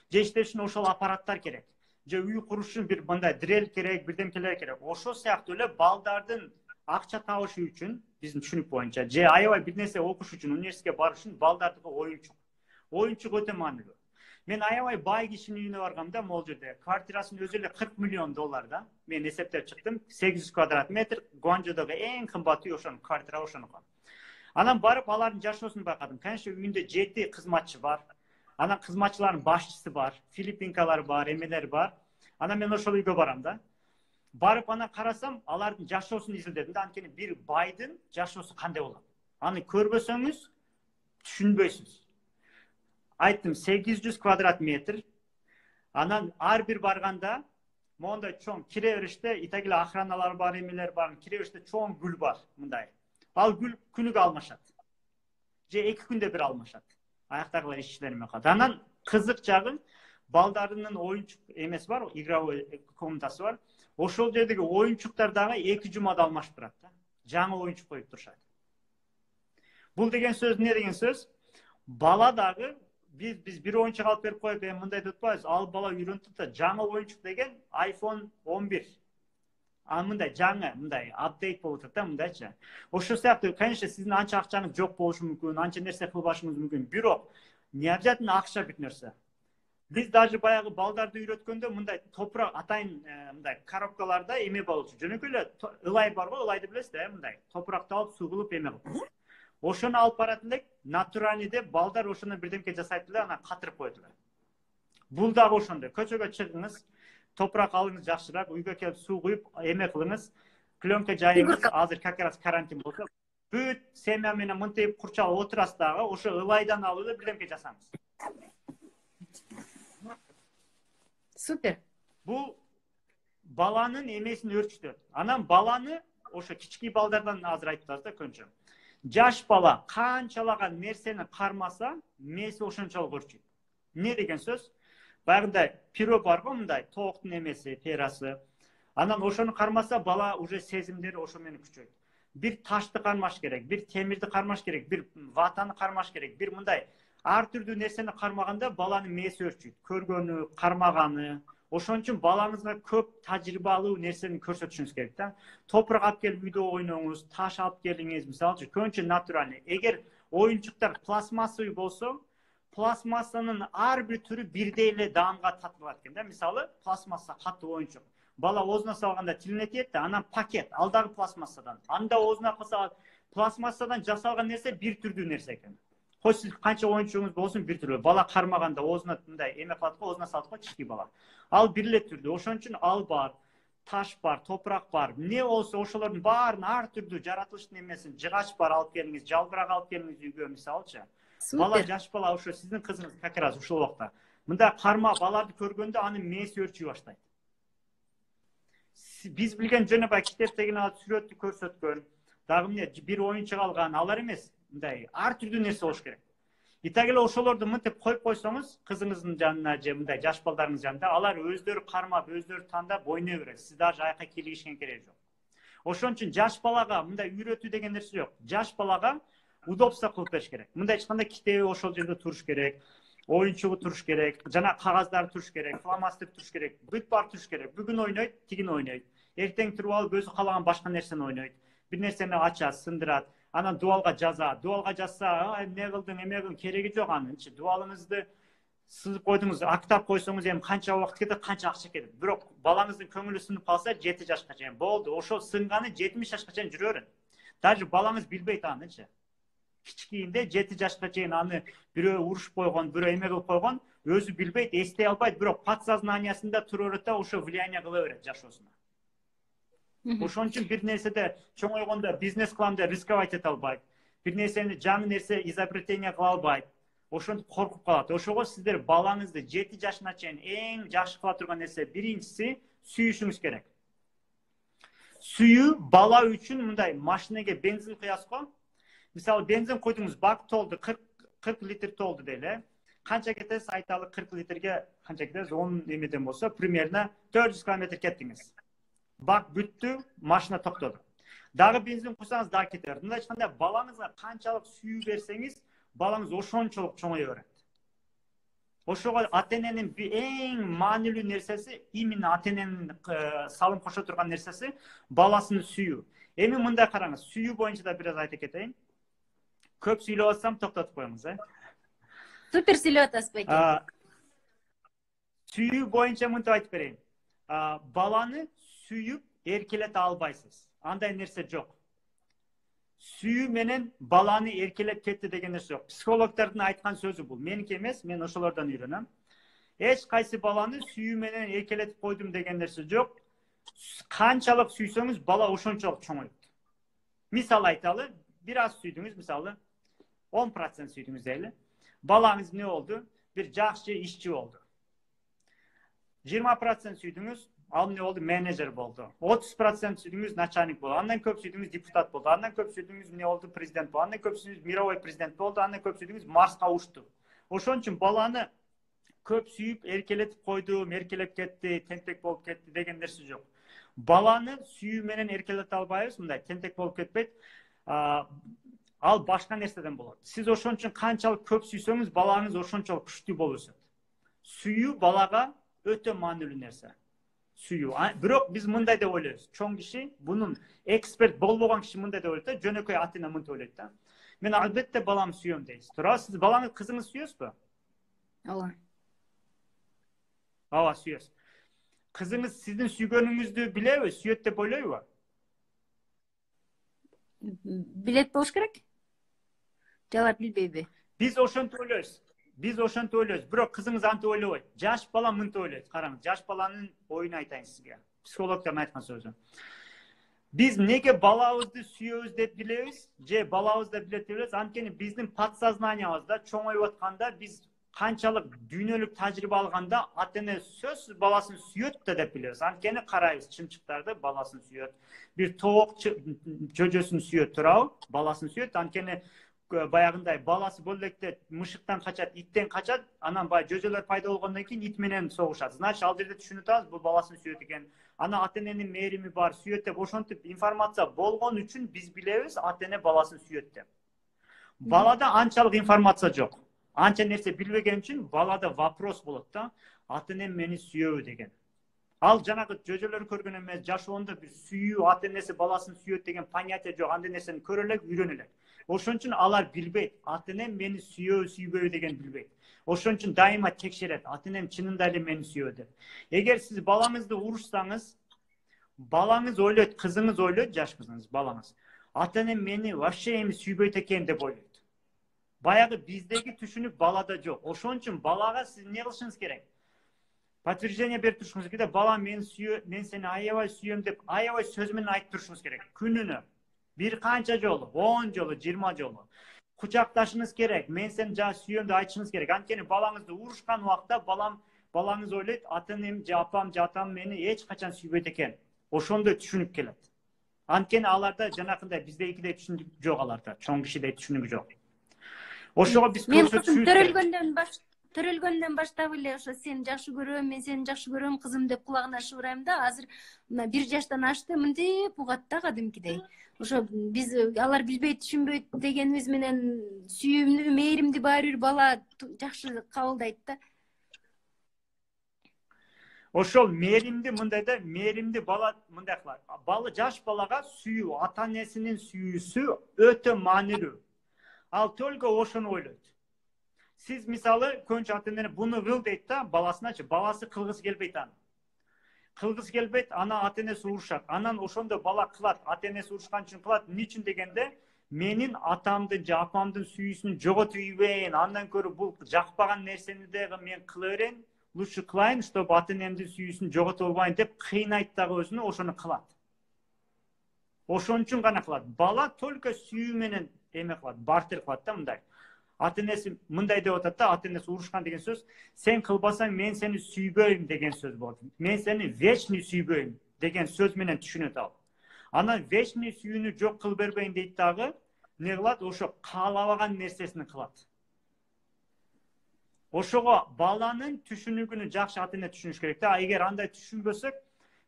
Же иштеш үчүн ошол аппараттар керек. Же үй куруш үчүн бир мындай дрель керек, бирдемкелер керек. Ошол сыяктуу эле балдардын акча табышы үчүн, биздин түшүнүк боюнча, же аябай бир нерсе окуш үчүн, университетке барыш үчүн балдардыкы оюнчук. Оюнчук өтө маанилүү. Мен аябай бай кишинин үйүнө баргамда, могул жерде квартирасынын өзү эле $40 миллион да. Мен эсептеп чыктым, 800 квадрат метр, Гуанчжоудогу эң кымбат үй ошонун квартира ошонуко. Анан барып алардын жашоосун байкадым. Конечно, үйүндө 7 кызматчы бар. Анан кызматчылардын башчысы бар, филиппинкалар бар, эмелер бар. Анан мен ошол үйгө барам да. Барып анан карасам, алардын жашоосун изилдедим да, анткени бир байдын жашоосу кандай болот. Аны көрбөсөңүз түшүнбөйсүз. Айттым, 800 квадрат метр. Анан ар бир барганда мондай чоң кире бериште итагиле охраналар бар, эмелер бар, кире бериште чоң гүл бар, мындай. Ал гүл күнүгө алмашат. Же 2 күндө бир алмашат. Аяктагылар ишчилер менен калат. Анан кызык жагы, балдарынын оюнчук эмеси бар, игровой комнатасы бар. Ошол жердеги оюнчуктар дагы 2 жумада алмашып турат да. Жаңы оюнчук коюп турушат. Бул деген сөз эмне деген сөз? Бала дагы биз бир оюнчук алып берип коюп, мындай деп атпайбыз, ал бала үйрөнүп да, жаңы оюнчук деген iPhone 11. Мындай жаңы, мындай апдейт болуп атат да, мындайча. Ошол сыяктуу, конечно, сиздин анча акчаңыз жок болушу мүмкүн, анча нерсе кылбашыңыз мүмкүн. Бирок не обязательно акча бүт нерсе. Биз даже баягы балдарды үйрөткөндө мындай топурак атайын мындай коробкаларда эме болчу. Жөнөкөй эле ылай бар го, ылайды билесиз да, мындай топуракты алып суу кылып эме кылып. Ошону алып барат элек, натуральный деп балдар ошону бирдемке жасайт эле, анан катырып коет эле. Бул дагы ошондой. Көчөгө чыгыңыз, топурак алыңыз жакшыраак, үйгө келип суу куюп эме кылыңыз, пленка жайыңыз, азыр как раз карантин болсо, бүт семья менен мынтип курчалып отурасыз дагы, ошо ылайдан алып эле бирдемке жасаңыз. Супер. Бул баланын эмесин өрчүтөт. Анан баланы ошо кички балдардан азыр айтабыз да көңчө. Жаш бала канчалаган нерсени кармаса, мээси ошончолук өрчүйт. Не деген сөз? Баягындай пиро бар го, мындай тооктун эмеси, перасы. Анан ошону кармаса, бала уже сезимдери ошо менен күчөйт. Бир ташты кармаш керек, бир темирди кармаш керек, бир ватаны кармаш керек, бир мындай ар түрдүү нерсени кармаганда баланын мээси өрчүйт. Көргөнү, кармаганы. Ошон үчүн балаңызга көп тажрыйбалуу нерсени көрсөтүшүңүз керек да. Топурак алып келип үйдө ойноңуз, таш алып келиңиз, мисалы көңчө натуральный. Эгер оюнчуктар пластмассовый болсо, пластмассанын ар бир түрү бирдей эле даамга татылат экен да. Мисалы, пластмасса катуу оюнчук. Бала оозуна салганда тилине тиет да, анан пакет, ал дагы пластмассадан. Анда оозуна кылса, пластмассадан жасалган нерсе бир түрдүү нерсе экен. Хоч сиз канча оюнчугуңуз болсун бир түрдүү. Бала кармаганда оозуна мындай эме кылат го, оозуна салат го, кички бала. Ал бир эле түрдүү. Ошон үчүн ал бар, таш бар, топурак бар. Не болсо ошолордун баарын ар түрдүү жаратылыштын эмесин, жыгач бар алып келиңиз, жалбырак алып келиңиз үйгө, мисалчы. Бала, жаш бала, ошо сиздин кызыңыз как раз ушул убакта. Мындай карма баларды көргөндө анын мээси өрчүй баштайт. Биз билген жөн эле китептегин алып сүрөттү көрсөткөн, дагы эмне бир оюнчук алган, алар эмес. Мындай ар түрдүү нерсе болуш керек. Так эле ошолорду мынтип коюп койсоңуз, кызыңыздын жанына же мындай жаш балдарыңыздын жанында, алар өздөрү кармап, өздөрү тандап ойной берет. Сиз даже аяка кийлигишкен кереги жок. Ошон үчүн жаш балага мындай үйрөтүү деген нерсе жок. Жаш балага удобство кылып бериш керек. Мындай эч кандай китеби ошол жерде туруш керек, оюнчугу туруш керек, жана кагаздары туруш керек, фломастер туруш керек, бүт баары туруш керек. Бүгүн ойнойт, тигин ойнойт. Эртең туруп алып өзү каалаган башка нерсени ойнойт. Бир нерсени ачат, сындырат. Анан дуалга жазат. Дуалга жазса, эмне кылдың, эме кылдың, кереги жок анын. Дуалыңызды сызып койдуңуз, актап койсоңуз эми канча убакыт кетет, канча акча кетет. Бирок балаңыздын көңүлү сынып калса 7 жашка чейин болду. Ошол сынганы 70 жашка чейин жүрө берет. Даже балаңыз билбейт анычы. Кичкийинде 7 жашка чейин аны бирөө урушуп койгон, бирөө эме кылып койгон, өзү билбейт, эстей албайт, бирок подсознаниясында тура берет да, ошо влияние кыла берет жашоосуна. Ошон үчүн бир нерседе чоңойгондо бизнес кылам деп рисковать эте албайт. Бир нерсени жаңы нерсе изобретение кыла албайт. Ошентип коркуп калат. Ошого сиздер балаңызды 7 жашына чейин эң жакшы кыла турган нерсе биринчиси сүйүшүңүз керек. Сүйүү бала үчүн мындай машинеге бензин куясыз го. Мисалы бензин койдуңуз, бак толду, 40 литр толду дейле. Канча кетесиз? Айталы 40 литрге канча кетесиз? 10 эмеден болсо, примерно 400 км кеттиңиз. Бак бүттү, машина токтоду. Дагы бензин куйсаңыз дагы кетер. Мындай айтканда балаңызга канчалык сүйүү берсеңиз, балаңыз ошончолук чоңое берет. Ошого ата-эненин эң маанилүү нерсеси, именно ата-эненин салым кошо турган нерсеси баласын сүйүү. Эми мындай караңыз, сүйүү боюнча да бир аз айта кетейин. Көп сүйлөп атсам токтотуп коюңуз, Супер сүйлөп атасыз беке. Сүйүү боюнча мынтип айтып берейин. Баланы сүйүп эркелете албайсыз. Андай нерсе жок. Сүйүү менен баланы эркелеп кетти деген нерсе жок. Психологдордун айткан сөзү бул. Меники эмес, мен ошолордон үйрөнөм. Эч кайсы баланы сүйүү менен эркелетип койдум деген нерсе жок. Канчалык сүйсөңүз, бала ошончолук чоңойт. Мисалы айталы, бир аз сүйдүңүз, мисалы 10% сүйдүңүз дейли. Балаңыз эмне болду? Бир жакшы ишчи болду. 20% сүйдүңүз, ал эмне болду? Менеджер болду. 30% сүйдүңүз, начальник болду. Андан көп сүйдүңүз, депутат болду. Андан көп сүйдүңүз, эмне болду? Президент болду. Андан көп сүйдүңүз, мировой президент болду. Андан көп сүйдүңүз, Марска учту. Ошон үчүн баланы көп сүйүп, эркелетип койдум, эркелеп кетти, тентек болуп кетти деген нерсе жок. Баланы сүйүү менен эркелете албайбыз, мындай тентек болуп кетпейт. Ал башка нерседен болот. Сиз ошон үчүн канчалык көп сүйсөңүз, балаңыз ошончолук күчтүү болуп өсөт. Сүйүү балага өтө маанилүү нерсе. Сүйүү. Бирок биз мындай деп ойлойбуз. Чоң киши, бунун эксперт болбогон киши мындай деп ойлойт да, жөнөкөй ата-эне мынтип ойлойт да. Мен албетте баламды сүйөм дейсиз. Туура, сиз балаңыз, кызыңызды сүйөсүзбү? Ооба. Ооба, сүйөсүз. Кызыңыз сиздин сүйгөнүңүздү билеби, сүйөт деп ойлойбу? Билет болуш керек? Жалар билбейби? Биз ошентип ойлойбуз. Бирок кызыңыз антип ойлобойт. Жаш бала мынтип ойлойт. Караңыз, жаш баланын оюн айтайын сизге. Психологдордун айткан сөзү. Биз неге балабызды сүйөбүз деп билебиз, же балабызды билет деп билебиз? Анткени биздин подсознаниябызда чоңоюп атканда биз канчалык дүйнөлүк тажрыйба алганда ата-эне сөзсүз баласын сүйөт да деп билебиз. Анткени карайбыз, чымчыктарды баласын сүйөт. Бир тоок чөжөсүн сүйөт, туурабы? Баласын сүйөт. Анткени баягындай баласы бул электе мышыктан качат, иттен качат, анан баягы жөжөлөр пайда болгондон кийин ит менен согушат. Значит, ал жерде түшүнүп атабыз, бул баласын сүйөт экен. Ана ата-эненин мээрими бар, сүйөт деп ошентип информация болгон үчүн биз билебиз ата-эне баласын сүйөт деп. Балада анчалык информация жок. Анча нерсе билбеген үчүн балада вопрос болот да, ата-энем мени сүйөбү деген. Ал жанагы жөжөлөр көргөн эмес, жашоондо бир сүйүү, ата-энеси баласын сүйөт деген понятие жок. Андай нерсени көрө элек, үйрөнө элек. Ошон үчүн алар билбейт. Ата-энем мени сүйөбү, сүйбөбү деген билбейт. Ошон үчүн дайыма текшерет. Ата-энем чынында эле мени сүйөбү деп. Эгер сиз балаңызды урушсаңыз, балаңыз ойлойт, кызыңыз ойлойт, жаш кызыңыз, балаңыз. Ата-энем мени вообще эми сүйбөйт экен деп ойлойт. Баягы биздеги түшүнүк балада жок. Ошон үчүн балага сиз эмне кылышыңыз керек? Подтверждение берип турушуңуз керек. Бала мен сүйөм, мен сени аябай сүйөм деп, аябай сөз менен айтып турушуңуз керек. Күнүнө бир канча жолу, 10 жолу, 20 жолу. Кучакташыңыз керек. Мен сени жана сүйөм деп айтышыңыз керек. Анткени балаңызды урушкан убакта балаңыз ойлойт, ата-энем же апам же атам мени эч качан сүйбөйт экен. ошондой түшүнүк келет. Анткени аларда жанакындай биздегидей түшүнүк жок, аларда чоң кишидей түшүнүк жок. Ошого биз Мен көбүнчө кызым түшүнүк төрөлгөндөн баштап эле ошо сени жакшы көрөм, мен сени жакшы көрөм кызым деп кулагына шыбырайм да, азыр мына 1 жаштан ашты мынтип угат да кадимкидей. Ошо биз алар билбейт, түшүнбөйт дегенибиз менен сүйүүмдү, мээримди баары бир бала жакшы кабылдайт да. Ошол мээримди мындай да, мээримди бала мындай кылат. Жаш балага сүйүү, ата энесинин сүйүүсү өтө маанилүү. Ал только ошону ойлойт. Сиз мисалы көбүнчө ата эне буну кыл дейт да баласыначы, баласы кылгысы келбейт аны. Кылгысы келбейт, ана ата энеси урушат. Анан ошондо бала кылат, ата энеси урушкан үчүн кылат. Эмне үчүн дегенде, менин атамдын же апамдын сүйүүсүн жоготуп ийбейин, андан көрө бул жакпаган нерсени дагы мен кыла берейин, лучше кылайын, чтобы ата энемдин сүйүүсүн жоготуп албайын деп кыйнайт дагы өзүнө, ошону кылат. Ошон үчүн гана кылат. Бала только сүйүү менен эме кылат, бартер кылат да мындай. Ата энеси мындай деп атат да, ата энеси урушкан деген сөз, сен кылбасаң мен сени сүйбөйм деген сөз болот. Мен сени вечный сүйбөйм деген сөз менен түшүнөт ал. Анан вечный сүйүүнү жок кылып бербейин дейт дагы, не кылат? Ошо каалабаган нерсесин кылат. Ошого баланын түшүнүгүнү жакшы ата эне түшүнүш керек да. Эгер андай түшүнбөсөк,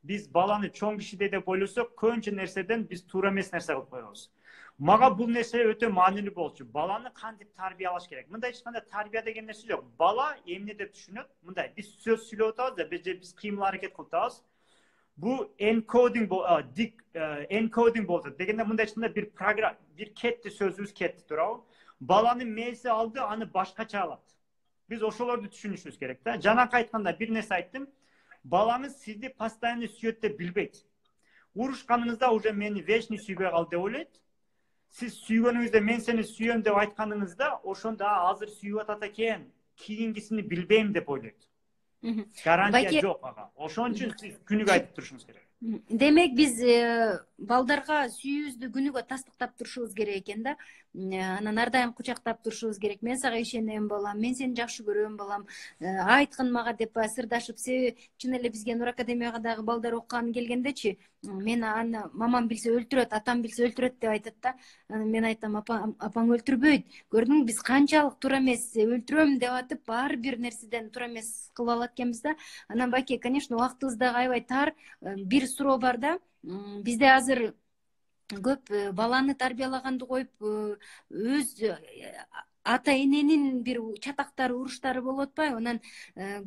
биз баланы чоң кишидей деп ойлосок, көбүнчө нерседен биз туура эмес нерсе кылып коебуз. Мага бул нерсе өтө маанилүү болчу. Баланы кантип тарбиялаш керек? Мындай эч кандай тарбия деген нерсе жок. Бала эмне деп түшүнөт? Мындай, биз сөз сүйлөп атабыз да, биз кыймыл аракет кылып атабыз. Бул энкодинг болот. Дегенде мындай эч кандай бир программа, бир кетти, сөзүбүз кетти, туурабы? Баланын мээси алды, аны башкача алат. Биз ошолорду түшүнүшүбүз керек да. Жанакы айтканда бир нерсе айттым. Балаңыз сизди постоянно сүйөт деп билбейт. Урушканыңызда уже мени вечный сүйбөй кал деп ойлойт. Сиз сүйгөнүңүздө мен сени сүйөм деп айтканыңызда, ошондо азыр сүйүп атат экен, кийинкисини билбейм деп ойлойт. Гарантия жок ага. Ошон үчүн сиз күнүгө айтып турушуңуз керек. Демек биз балдарга сүйүүбүздү күнүгө тастыктап турушубуз керек экен да. Анан ар дайым кучактап турушубуз керек. Мен сага ишенем балам, мен сени жакшы көрөм балам, айткын мага деп сырдашып. Себеби чын эле бизге Нур Академияга дагы балдар окуганы келгендечи, мен аны мамам билсе өлтүрөт, атам билсе өлтүрөт деп айтат да. Мен айтам, апаң өлтүрбөйт. Көрдүңбү, биз канчалык туура эмес, өлтүрөм деп атып, ар бир нерседен туура эмес кылып алат экенбиз да. Анан байке, конечно, убактыбыз дагы аябай тар. Бир суроо бар да. Бизде азыр көп баланы тарбиялаганды коюп, өз ата эненин бир чатактары, уруштары болуп атпайбы? Анан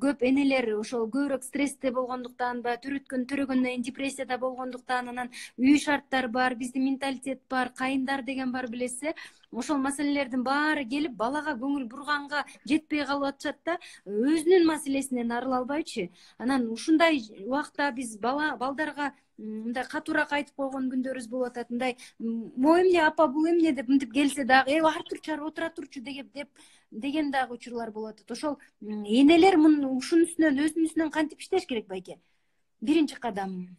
көп энелер ошол көбүрөөк стрессте болгондуктан, төрөгөндөн кийин депрессияда болгондуктан, анан үй шарттары бар, биздин менталитет бар, кайындар деген бар, билесиз. Ошол маселелердин баары келип, балага көңүл бурганга жетпей калып атышат да, өзүнүн маселесинен арыла албайчы. Анан ушундай убакта биз балдарга мындай катуураак айтып койгон күндөрүбүз болуп атат. Мындай, могу эмне апа, бул эмне деп мынтип келсе дагы, ар турчу, отура турчу деген дагы учурлар болуп атат. Ошол энелер ушунун үстүнөн, өзүнүн үстүнөн кантип иштеш керек байке? Биринчи кадам.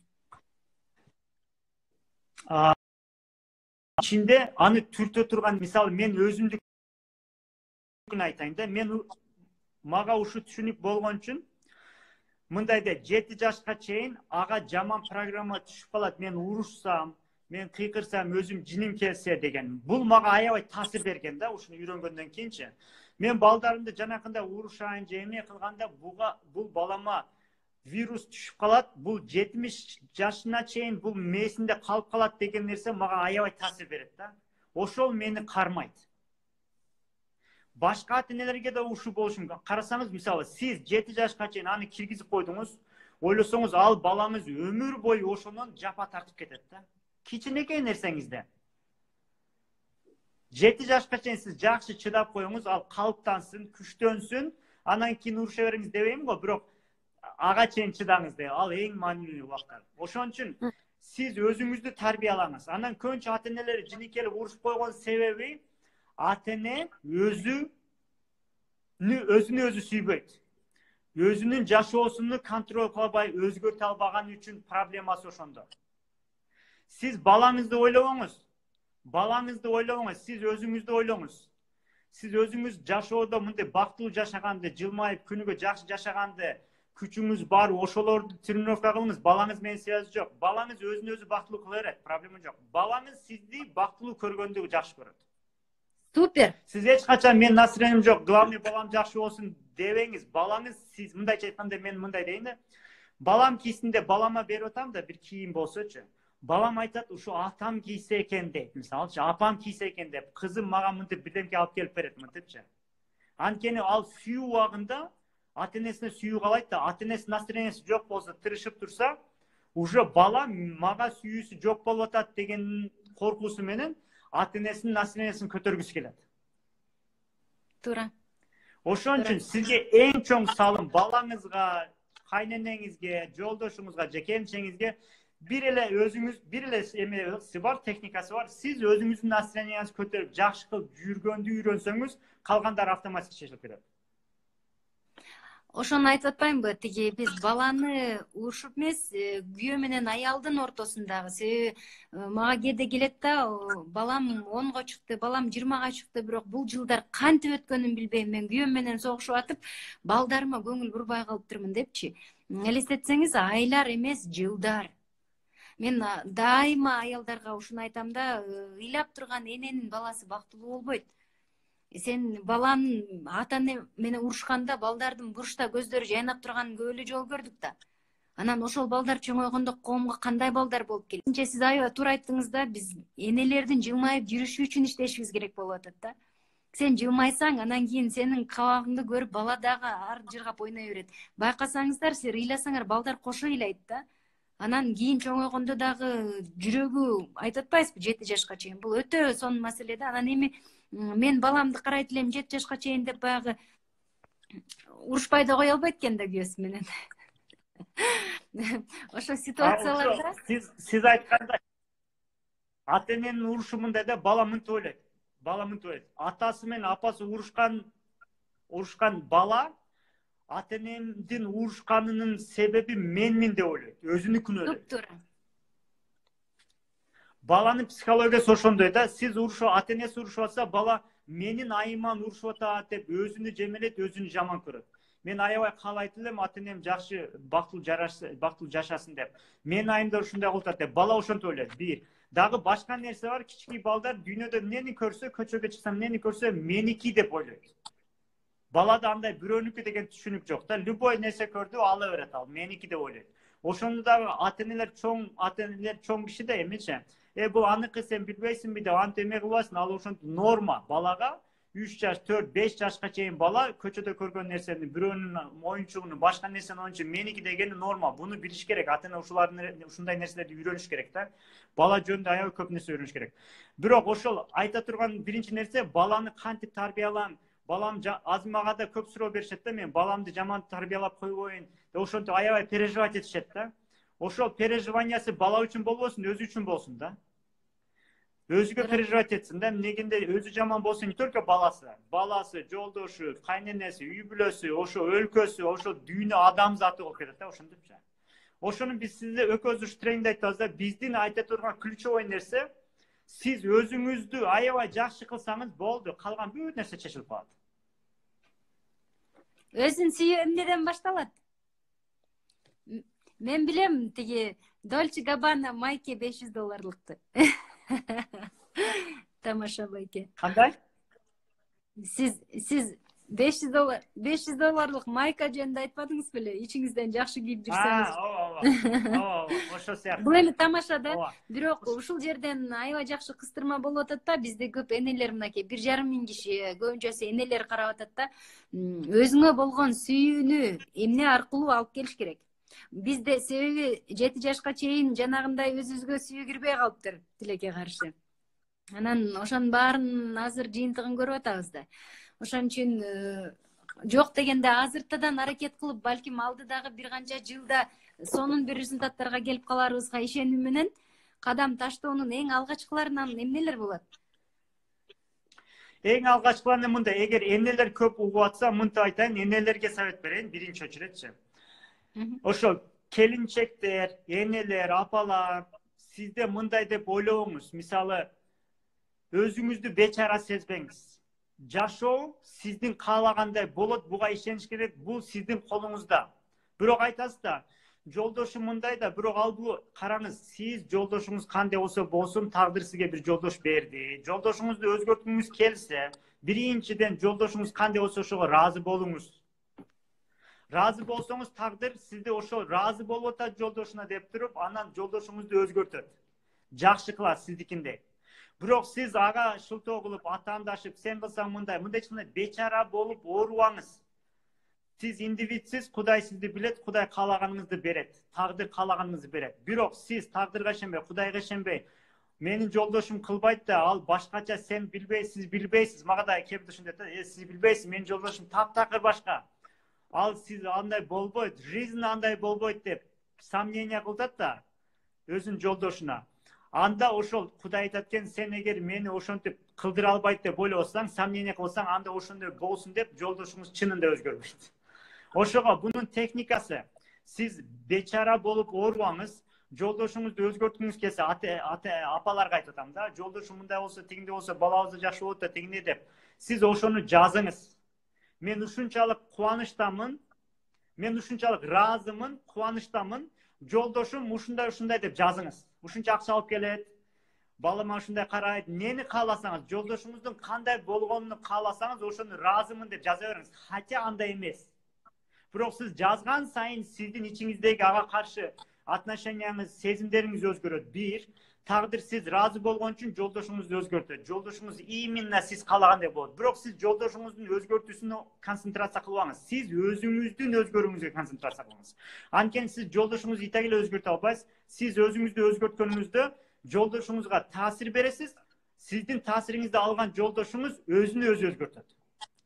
Ичинде аны түртө турган, мисалы мен өзүмдүкүн айтайын да. Мага ушу түшүнүк болгон үчүн мындай да, 7 жашка чейин ага жаман программа түшүп калат. Мен урушсам, мен кыйкырсам, өзүм жиним келсе деген. Бул мага аябай таасир берген да, ушуну үйрөнгөндөн кийинчи. Мен балдарымды жанакында урушайын же эмне кылганда, бул балама вирус түшүп калат, бул 70 жашына чейин бул мээсинде калып калат деген нерсе мага аябай таасир берет да. Ошол мени кармайт. Башка ата энелерге да ушу болушу мүмкүн. Карасаңыз, мисалы, сиз 7 жашка чейин аны киргизип койдуңуз, ойлосоңуз, ал балаңыз өмүр бою ошонон жапа тартып кетет да. Кичинекей нерсеңизде 7 жашка чейин сиз жакшы чыдап коюңуз, ал калыптансын, күчтөнсүн, анан кийин уруша бериңиз дебейм го, бирок ага чейин чыдаңыз деп. Ал эң маанилүү убактар. Ошон үчүн сиз өзүңүздү тарбиялаңыз. Анан көбүнчө ата энелер жинекелеп урушуп койгон себеби, ата эне өзүн өзү сүйбөйт. Өзүнүн жашоосуну контроль кыла албай, өзгөртө албаган үчүн проблемасы ошондо. Сиз балаңызды ойлобоңуз. Сиз өзүңүздү ойлоңуз. Сиз өзүңүз жашоодо мындай бактылуу жашаганды, жылмайып күнүгө жакшы жашаганды күчүңүз бар, ошолорду тренировка кылыңыз. Балаңыз менен связи жок. Балаңыз өзүн өзү бактылуу кыла берет, проблема жок. Балаңыз сизди бактылуу көргөндү жакшы көрөт. Супер. Сиз эч качан мен настроением жок, главный балам жакшы болсун дебеңиз. Балаңыз, сиз мындайча айтканда, мен мындай дейин да. Балам кийсинде балама берип атам да бир кийим болсочу. Балам айтат, ушу атам кийсе экен дейт. Мисалчы, апам кийсе экен деп, кызым мага мынтип бирдемке алып келип берет мынтипчи. Анткени ал сүйүү убагында ата-энесине сүйүү каалайт да, ата-энесинин настроениясы жок болсо, тырышып турса, уже бала мага сүйүүсү жок болуп атат деген коркуусу менен ата-энесинин настроениясын көтөргүсү келет. Туура. Ошон үчүн сизге эң чоң салым балаңызга, кайненеңизге, жолдошуңузга, же келинчеңизге бир эле өзүңүз, бир эле эмеси бар, техникасы бар. Сиз өзүңүздүн настроенияңызды көтөрүп, жакшы кылып жүргөндү үйрөнсөңүз, калгандары автоматик чечилип кетет. Ошону айтып атпаймынбы, тиги биз баланы урушуп эмес, күйөө менен аялдын ортосундагы. Себеби мага кээде келет да, балам 10го чыкты, балам 20га чыкты, бирок бул жылдар кантип өткөнүн билбейм. Мен күйөөм менен согушуп атып, балдарыма көңүл бурбай калыптырмын депчи. Элестетсеңиз, айлар эмес, жылдар. Мен дайыма аялдарга ушуну айтам да, ыйлап турган эненин баласы бактылуу болбойт. Сен баланын ата-эне менен урушканда, балдардын бурушта көздөрү жайнап турганын көп эле жолу көрдүк да. Анан ошол балдар чоңойгондо коомго кандай балдар болуп келет? Сиз аябай туура айттыңыз да, биз энелердин жылмайып жүрүшү үчүн иштешибиз керек болуп атат да. Сен жылмайсаң, анан кийин сенин кабагыңды көрүп бала дагы ар жыргап ойной берет. Байкасаңыздар, силер ыйласаңар, балдар кошо ыйлайт да. Анан кийин чоңойгондо дагы жүрөгү айтып атпайсызбы 7 жашка чейин. Бул өтө сонун маселе да. Анан эми мен баламды карайт элем 7 жашка чейин деп баягы урушпай да кое албайт экен да күйөөсү менен. Ошо ситуацияларда сиз айткандай ата-эненин урушумунда да бала мынтип ойлойт. Бала мынтип ойлойт. Атасы менен апасы урушкан бала ата-энемдин урушканынын себеби менмин деп ойлойт. Өзүнүкүн ойлойт. Туура. Баланын психологиясы ошондой да. Сиз ата-энеси урушуп атса, бала менин айыман урушуп атат деп өзүнү жемелейт, өзүнү жаман көрөт. Мен аябай каалайт элем ата-энем жакшы, бактылуу жашасын деп. Менин айым да ушундай кылып атат деп. Бала ошентип ойлойт. Бир. Дагы башка нерсе бар, кичинекей балдар дүйнөдө эмнени көрсө, көчөгө чыксам эмнени көрсө, меники деп ойлойт. Балада андай бирөөнүкү деген түшүнүк жок да. Любой нерсе көрдү, ала берет ал, меники деп ойлойт. Ошондо дагы ата-энелер чоң киши да эмечи. Бул аныкы сен билбейсиңби деп антип эме кылбасын. Ал ошентип норма. Балага 3 жаш, 4, 5 жашка чейин бала көчөдө көргөн нерсени, бирөөнүн оюнчугун, башка нерсени оюнчу меники дегени норма. Буну билиш керек. Ата-эне ушундай нерселерди үйрөнүш керек да. Бала жөнүндө аябай көп нерсе үйрөнүш керек. Бирок ошол айта турган биринчи нерсе баланы кантип тарбиялам. Балам азмага да көп суроо беришет да, мен баламды жаман тарбиялап койбойн деп ошентип аябай переживать этишет да. Ошол переживаниясы бала үчүн болбосун, өзү үчүн болсун да. Өзүгө переживать этсин да. Эмнегенде өзү жаман болсун, не только баласы, жолдошу, кайненеси, үй бүлөсү, ошо өлкөсү, ошо дүйнө адамзаты болуп кетет да, ошентипчи. Ошону биз сизде экөөбүз ушу тренингде айтабыз да, биздин айта турган ключевой нерсе, сиз өзүңүздү аябай жакшы кылсаңыз болду, калган бүт нерсе чечилип калат. Өзүн сүйүү эмнеден башталат? Мен билем, тиги Dolce Gabbana майке $500. Тамаша байке. Кандай? Сиз $500 майка жөнүндө айтпадыңыз беле? Ичиңизден жакшы кийип жүрсөңүз. Ооба. Ошо сыяктуу. Бул эми тамаша да. Бирок ушул жерден аябай жакшы кыстырма болуп атат да. Бизде көп энелер мынакей 1,5 миң киши, көбүнчөсү энелер карап атат да. Өзүңө болгон сүйүүнү эмне аркылуу алып келиш керек? Бизде себеби 7 жашка чейин жанагындай өзүбүзгө сүйүү кирбей калыптыр, тилекке каршы. Анан ошонун баарын азыр жыйынтыгын көрүп атабыз да. Ошон үчүн жок дегенде азыртадан аракет кылып, балким алдыдагы бир канча жылда сонун бир результаттарга келип каларыбызга ишенүү менен кадам таштоонун эң алгачкыларынан эмнелер болот? Эң алгачкылары мындай, эгер энелер көп угуп атса, мынтип айтайын, энелерге совет берейин, биринчи очередчи. Ошо келинчектер, энелер, апалар, сизде мындай деп ойлобоңуз. Мисалы, өзүңүздү бечара сезбеңиз. Жашоо сиздин каалагандай болот, буга ишениш керек, бул сиздин колуңузда. Бирок айтасыз да, жолдошум мындай да, бирок ал бул караңыз, сиз жолдошуңуз кандай болсо болсун, тагдыр сизге бир жолдош берди. Жолдошуңузду өзгөрткүңүз келсе, биринчиден жолдошуңуз кандай болсо ошого ыраазы болуңуз. Разы болсоңуз, тагдыр сизди ошо разы болуп атат жолдошуна деп туруп, анан жолдошуңузду өзгөртөт. Жакшы кылат сиздикиндей. Бирок сиз ага шылтоо кылып, атаандашып, сен кылсаң мындай, мындайча бечара болуп оорубаңыз. Сиз индивидсиз, Кудай сизди билет, Кудай каалаганыңызды берет, тагдыр каалаганыңызды берет. Бирок сиз тагдырга ишенбей, Кудайга ишенбей, менин жолдошум кылбайт да, ал башкача, сен билбейсиз, сиз билбейсиз. Мага да кээ бир ушундай айтат, сиз билбейсиз, менин жолдошум таптакыр башка. Ал сиз андай болбойт, жизнь андай болбойт деп сомнение кылат да өзүнүн жолдошуна. Анда ошол Кудай айтат экен, сен эгер мени ошентип кылдыра албайт деп ойлосоң, сомнение кылсаң, анда ошондой болсун деп жолдошуңуз чынында өзгөрбөйт. Ошого бунун техникасы, сиз бечара болуп оорубаңыз, жолдошуңузду өзгөрткүңүз келсе, апаларга айтып атам да, жолдошум мындай болсо, тигиндей болсо, балабыз жакшы болот да, тигиндей деп. Сиз ошону жазыңыз. Мен ушунчалык кубанычтамын, мен ушунчалык ыраазымын, кубанычтамын, жолдошум ушундай деп жазыңыз. Ушунча акча алып келет, балама ушундай карайт, нени кааласаңыз, жолдошуңуздун кандай болгонун кааласаңыз, ошону ыраазымын деп жаза бериңиз. Хотя андай эмес. Бирок сиз жазган сайын сиздин ичиңиздеги ага каршы отношенияңыз, сезимдериңиз өзгөрөт. Бир, тагдыр сиз разы болгон үчүн жолдошуңузду өзгөртөт. Жолдошуңуз именно сиз каалагандай болот. Бирок сиз жолдошуңуздун өзгөртүүсүнө концентрация кылбаңыз. Сиз өзүңүздүн өзгөрүүңүзгө концентрация кылыңыз. Анткени сиз жолдошуңузду итек эле өзгөртө албайсыз. Сиз өзүңүздү өзгөрткөнүңүздө жолдошуңузга таасир бересиз. Сиздин таасириңизди алган жолдошуңуз өзүнө өзү өзгөртөт.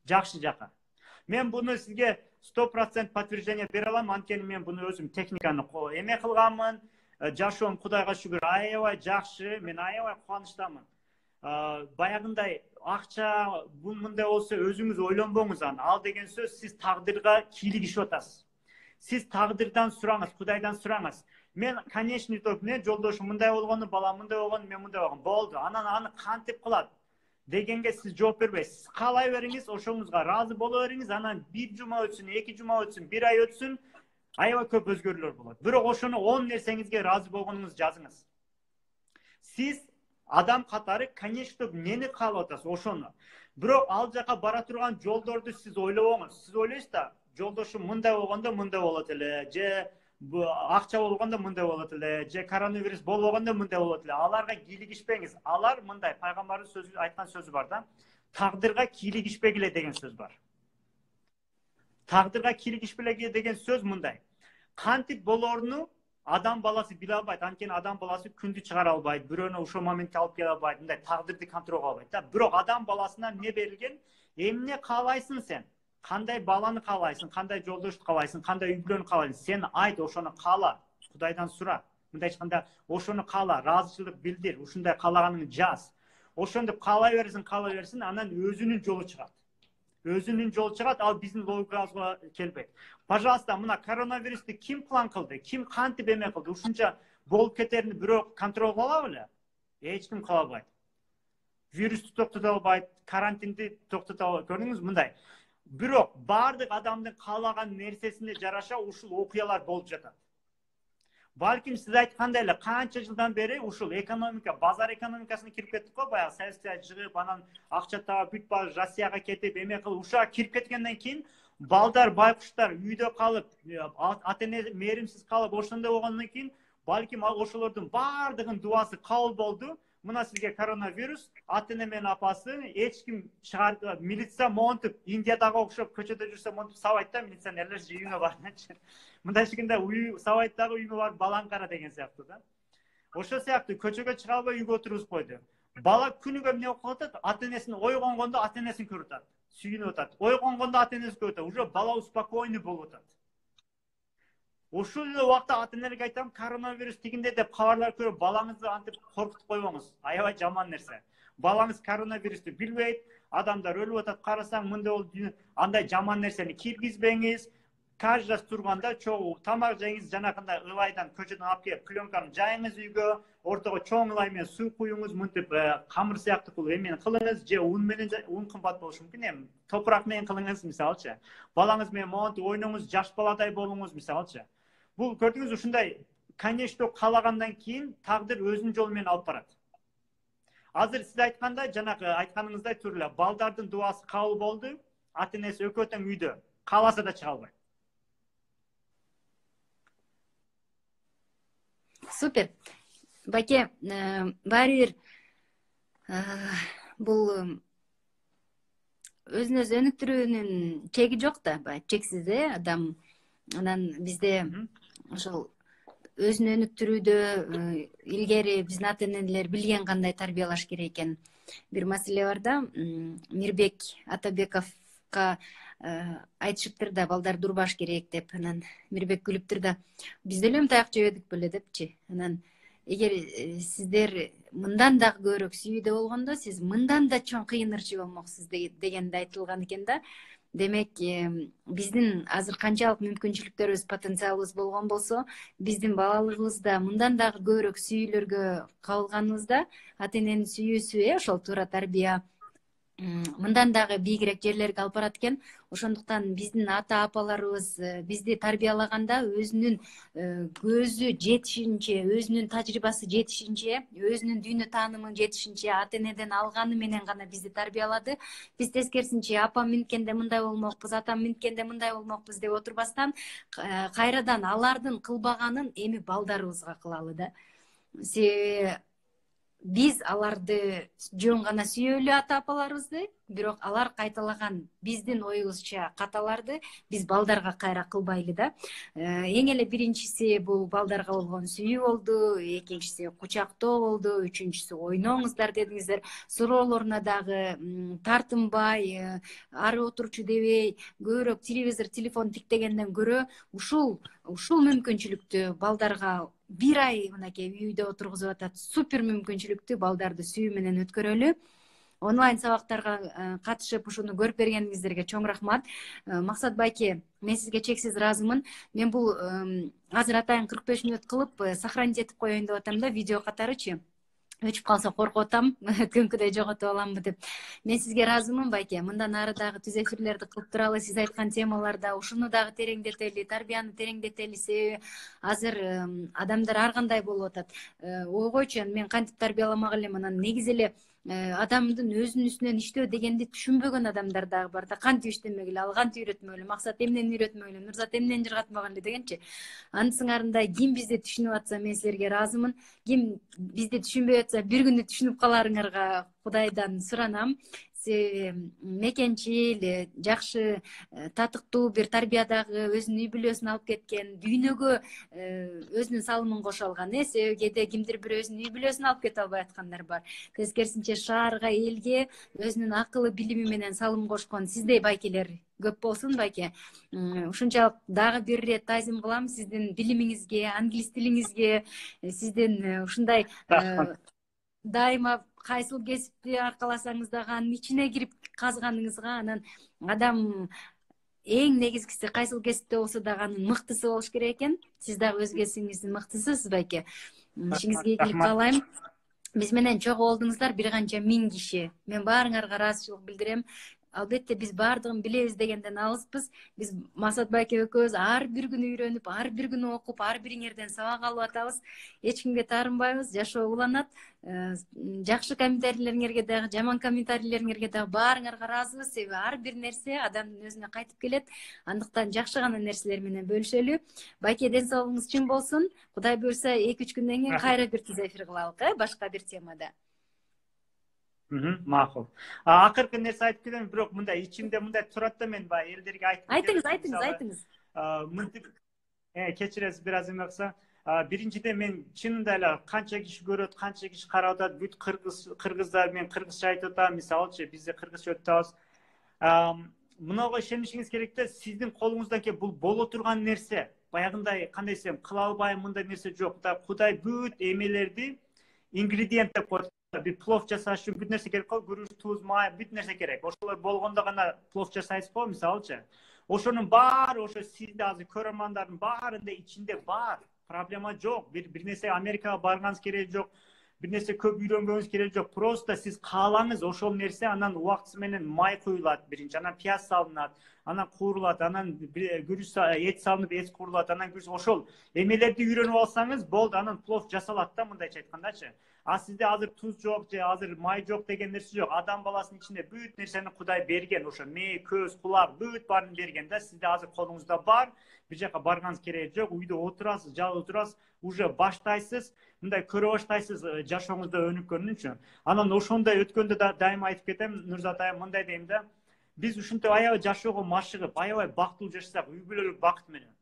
Жакшы жака. Мен буну сизге 100% подтверждение бере алам, анткени мен буну өзүм техниканы эме кылганмын. Жашоом Кудайга шүгүр аябай жакшы, мен аябай кубанычтамын. Баягындай акча бул мындай болсо өзүңүз ойлонбоңуз аны. Ал деген сөз, сиз тагдырга кийлигишип атасыз. Сиз тагдырдан сураңыз, Кудайдан сураңыз. Мен конечный итог эмне, жолдошум мындай болгону, балам мындай болгону, мен мындай болгом. Болду. Анан аны кантип кылат дегенге сиз жооп бербейсиз. Каалай бериңиз, ошоңузга разы боло бериңиз, анан 1 жума өтсүн, 2 жума өтсүн, 1 ай өтсүн, аябай көп өзгөрүүлөр болот. Бирок ошону 10 нерсеңизге разы болгонуңузду жазыңыз. Сиз адам катары конечно нени каалап атасыз, ошону. Бирок ал жака бара турган жолдорду сиз ойлобоңуз. Сиз ойлойсуз да, жолдошум мындай болгондо мындай болот эле, же акча болгондо мындай болот эле, же коронавирус болбогондо мындай болот эле. Аларга кийлигишпеңиз. Алар мындай, пайгамбардын сөзү айткан сөзү бар да, тагдырга кийлигишпегиле деген сөз бар. Тагдырга кийлигишпегиле деген сөз мындай. Кантип болоруну адам баласы биле албайт. Анткени адам баласы күндү чыгара албайт, бирөөнү ошол моментке алып келе албайт, мындай тагдырды контролго албайт да. Бирок адам баласына эмне берилген? Эмне каалайсың сен? Кандай баланы каалайсың, кандай жолдошту каалайсың, кандай үй бүлөнү каалайсың? Сен айт, ошону каала. Кудайдан сура. Мындай айтканда, ошону каала, ыраазычылык билдир, ушундай каалаганыңды жаз. Ошондуп каалай берсин, анан өзүнүн жолу чыгат. Өзүнүн жолу чыгат, ал биздин логикабызга келбейт. Пожалуйста, мына коронавирусту ким план кылды? Ким кантип эме кылды? Ушунча болуп кетерин бирөө контрол кыла алабы эле? Эч ким кыла албайт. Вирусту токтото албайт, карантинди токтото албайт. Көрдүңүзбү мындай? Бирок баардык адамдын каалаган нерсесине жараша ушул окуялар болуп жатат. Балким сиз айткандай эле канча жылдан бери ушул экономика, базар экономикасына кирип кеттик го, баягы Советская жыгып, анан акча таап, бүт баары Россияга кетип, эме кылып, ушуга кирип кеткенден кийин балдар, байкуштар үйдө калып, ата-эне мээримсиз калып, ошондой болгондон кийин балким ошолордун баардыгынын дубасы кабыл болду. Мына сизге коронавирус, ата-эне менен апасы, эч ким чыгарып, милиция монтип, Индиядагы окшоп көчөдө жүрсө монтип сабайт да, милиционерлер үйүңө барчы. Мындай шекинде сабайт дагы үйүңө барып балаң кара деген сыяктуу да. Ошол сыяктуу көчөгө чыга албай үйгө отургузуп койду. Бала күнүгө эмне кылып атат? Ата-энесин ойгонгондо ата-энесин көрүп атат, сүйүнүп атат. Ойгонгондо ата-энесин көрүп атат. Уже бала успокойный болуп атат. Ошол эле убакта ата-энелерге айтам, коронавирус тигинде деп кабарлар көрүп, балаңызды антип коркутуп койбоңуз. Аябай жаман нерсе. Балаңыз коронавирусту билбейт, адамдар өлүп атат, карасаң мындай болду, андай жаман нерсени киргизбеңиз. каждый раз турганда чогуу тамак жеңиз жанакындай ылайдан көчөдөн алып келип пленканы жайыңыз үйгө, ортого чоң ылай менен суу куюңуз, мынтип камыр сыяктуу кылып эмени кылыңыз, же ун менен, ун кымбат болушу мүмкүн, эми топурак менен кылыңыз мисалчы. Балаңыз менен монтип ойноңуз, жаш баладай болуңуз мисалчы. Бул көрдүңүз ушундай конечно каалагандан кийин тагдыр өзүнүн жолу менен алып барат. Азыр сиз айткандай, жанагы айтканыңыздай тура эле балдардын дуасы кабыл болду, ата энеси экөө тең үйдө, кааласа да чыга албайт. Супер. Байке, баары бир бул өзүн өзү өнүктүрүүнүн чеги жок да, баягы чексиз адам. Анан бизде ошол өзүн өнүктүрүүдө илгери биздин ата энелер билген кандай тарбиялаш керек экен. Бир маселе бар да, Мирбек Атабековго айтышыптыр да, балдарды урбаш керек деп. Анан Мирбек күлүптүр да, биз деле таяк жебедик беле депчи. Анан эгер сиздер мындан да көбүрөөк сүйүүдө болгондо, сиз мындан да чоң кыйынырчы болмоксуз дегенде айтылган экен да. Демек, биздин азыр канчалык мүмкүнчүлүктөрүбүз, потенциалыбыз болгон болсо, биздин балалыгыбызда мындан дагы көбүрөөк сүйүүлөргө кабылганыбызда, ата эненин сүйүүсү, ошол туура тарбия мындан дагы бийигирээк жерлерге алып барат экен. Ошондуктан биздин ата апаларыбыз бизди тарбиялаганда өзүнүн көзү жетишинче, өзүнүн тажрыйбасы жетишинче, өзүнүн дүйнө таанымы жетишинче ата энеден алганы менен гана бизди тарбиялады. Биз тескерисинче апам минткенде мындай болмокпуз, атам минткенде мындай болмокпуз деп отурбастан, кайрадан алардын кылбаганын эми балдарыбызга кылалы да. Себеби биз аларды жөн гана сүйөлү ата апаларыбызды, бирок алар кайталаган биздин оюбузча каталарды биз балдарга кайра кылбайлы да. Эң эле биринчиси бул балдарга болгон сүйүү болду, экинчиси кучактоо болду, үчүнчүсү ойноңуздар дедиңиздер. Суроолоруна дагы тартынбай, ары отурчу дебей, көбүрөөк телевизор, телефон тиктегенден көрө ушул мүмкүнчүлүктү балдарга бир ай мынакей үйдө отургузуп атат. Супер мүмкүнчүлүктү балдарды сүйүү менен өткөрөлү. Онлайн сабактарга катышып ушуну көрүп бергениңиздерге чоң рахмат. Максат байке, мен сизге чексиз ыраазымын. Мен бул азыр атайын 45 мүнөт кылып сохранить этип коеюн деп атам да, видео катарычы. Өчүп калса коркуп атам, өткөнкүдөй жоготуп аламбы деп. Мен сизге ыраазымын байке. Мындан ары дагы түз эфирлерди кылып туралы, сиз айткан темаларда ушуну дагы тереңдетели, тарбияны тереңдетели. Себеби азыр адамдар ар кандай болуп атат. Ой койчу, мен кантип тарбияламак элем, анан негизи эле адамдын өзүнүн үстүнөн иштөө дегенди түшүнбөгөн адамдар дагы бар да. Кантип иштемек эле, ал кантип үйрөтмөк эле, максат эмнени үйрөтмөк эле, Нурзат эмнени жыргатмак эле дегенчи. Анын сыңарындай ким бизди түшүнүп атса, мен силерге ыраазымын. Ким бизди түшүнбөй атса, бир күнү түшүнүп каларыңарга Кудайдан суранам. Мекенчил, жакшы, татыктуу бир тарбиядагы өзүнүн үй бүлөсүн алып кеткен, дүйнөгө өзүнүн салымын кошо алган. Себеби кээде кимдир бир өзүнүн үй бүлөсүн алып кете албай аткандар бар. Тескерисинче шаарга, элге өзүнүн акылы, билими менен салым кошкон сиздей байкелер көп болсун байке. Ушунчалык дагы бир ирет тазим кылам сиздин билимиңизге, англис тилиңизге, сиздин ушундай дайыма кайсыл кесипти аркаласаңыз дагы анын ичине кирип казганыңызга, анан адам эң негизгиси кайсыл кесипте болсо дагы анын мыктысы болуш керек экен. Сиз дагы өз кесибиңиздин мыктысысыз байке. Ишиңизге ийгилик каалайм. Биз менен чогуу болдуңуздар бир канча миң киши. Мен баарыңарга ыраазычылык билдирем. Албетте биз баардыгын билебиз дегенден алыспыз. Биз Максат байке экөөбүз ар бир күнү үйрөнүп, ар бир күнү окуп, ар бириңерден сабак алып атабыз. Эч кимге таарынбайбыз, жашоо уланат. Жакшы комментарийлериңерге дагы, жаман комментарийлериңерге дагы баарыңарга ыраазыбыз. Себеби ар бир нерсе адамдын өзүнө кайтып келет. Андыктан жакшы гана нерселер менен бөлүшөлү. Байке, ден соолугуңуз чың болсун. Кудай буйрса 2-3 күндөн кийин кайра бир түз эфир кылалык, башка бир темада. Макул. Акыркы нерсе айтып кетем, бирок мындай ичимде мындай турат да, мен баягы элдерге айтыңыз. Мынтип кечиресиз бир аз эме кылса, биринчиден мен чынында эле канча киши көрөт, канча киши карап атат, бүт кыргыздар, мен кыргызча айтып атам, мисалычы бизде кыргызча өтүп атабыз. Мынага ишенишиңиз керек да, сиздин колуңуздан келип бул боло турган нерсе. Баягындай кандай десем, кыла албайм, мындай нерсе жок да. Кудай бүт эмелерди ингредиент деп коет. Bir plov жасаш үчүн бүт нерсе керек го, күрүч, туз, май, бүт нерсе керек. Ошолор болгондо гана плов жасайсыз го, мисалычы. Ошонун баары ошо сизде азыр көрөрмандардын баарында ичинде бар. Проблема жок. Бир нерсе Америкага барганыңыз кереги жок. Бир нерсе көп үйрөнгөнүңүз кереги жок. Просто сиз каалаңыз ошол нерсе анан убактысы менен май куюлат биринчи, анан пияз салынат, анан куурулат, анан күрүч эт салынып эт куурулат, анан күрүч ошол эмелерди үйрөнүп алсаңыз болду, анан плов жасалат да, мындайча айткандачы. А сизде азыр туз жок же азыр май жок деген нерсе жок. Адам баласынын ичинде бүт нерсени Кудай берген, ошо мээ, көз, кулак бүт баарын берген да. Сизде азыр колуңузда бар. Бир жака барганыңыз кереги жок. Үйдө отурасыз, жалгыз отурасыз, уже баштайсыз, мындай көрө баштайсыз жашооңузда өнүккөн үчүн. Анан ошондой өткөндө да дайыма айтып кетем, Нурзат айым, мындай дейм да. Биз ушинтип аябай жашоого машыгып, аябай бактылуу жашасак, үй бүлөлүк бакыт менен.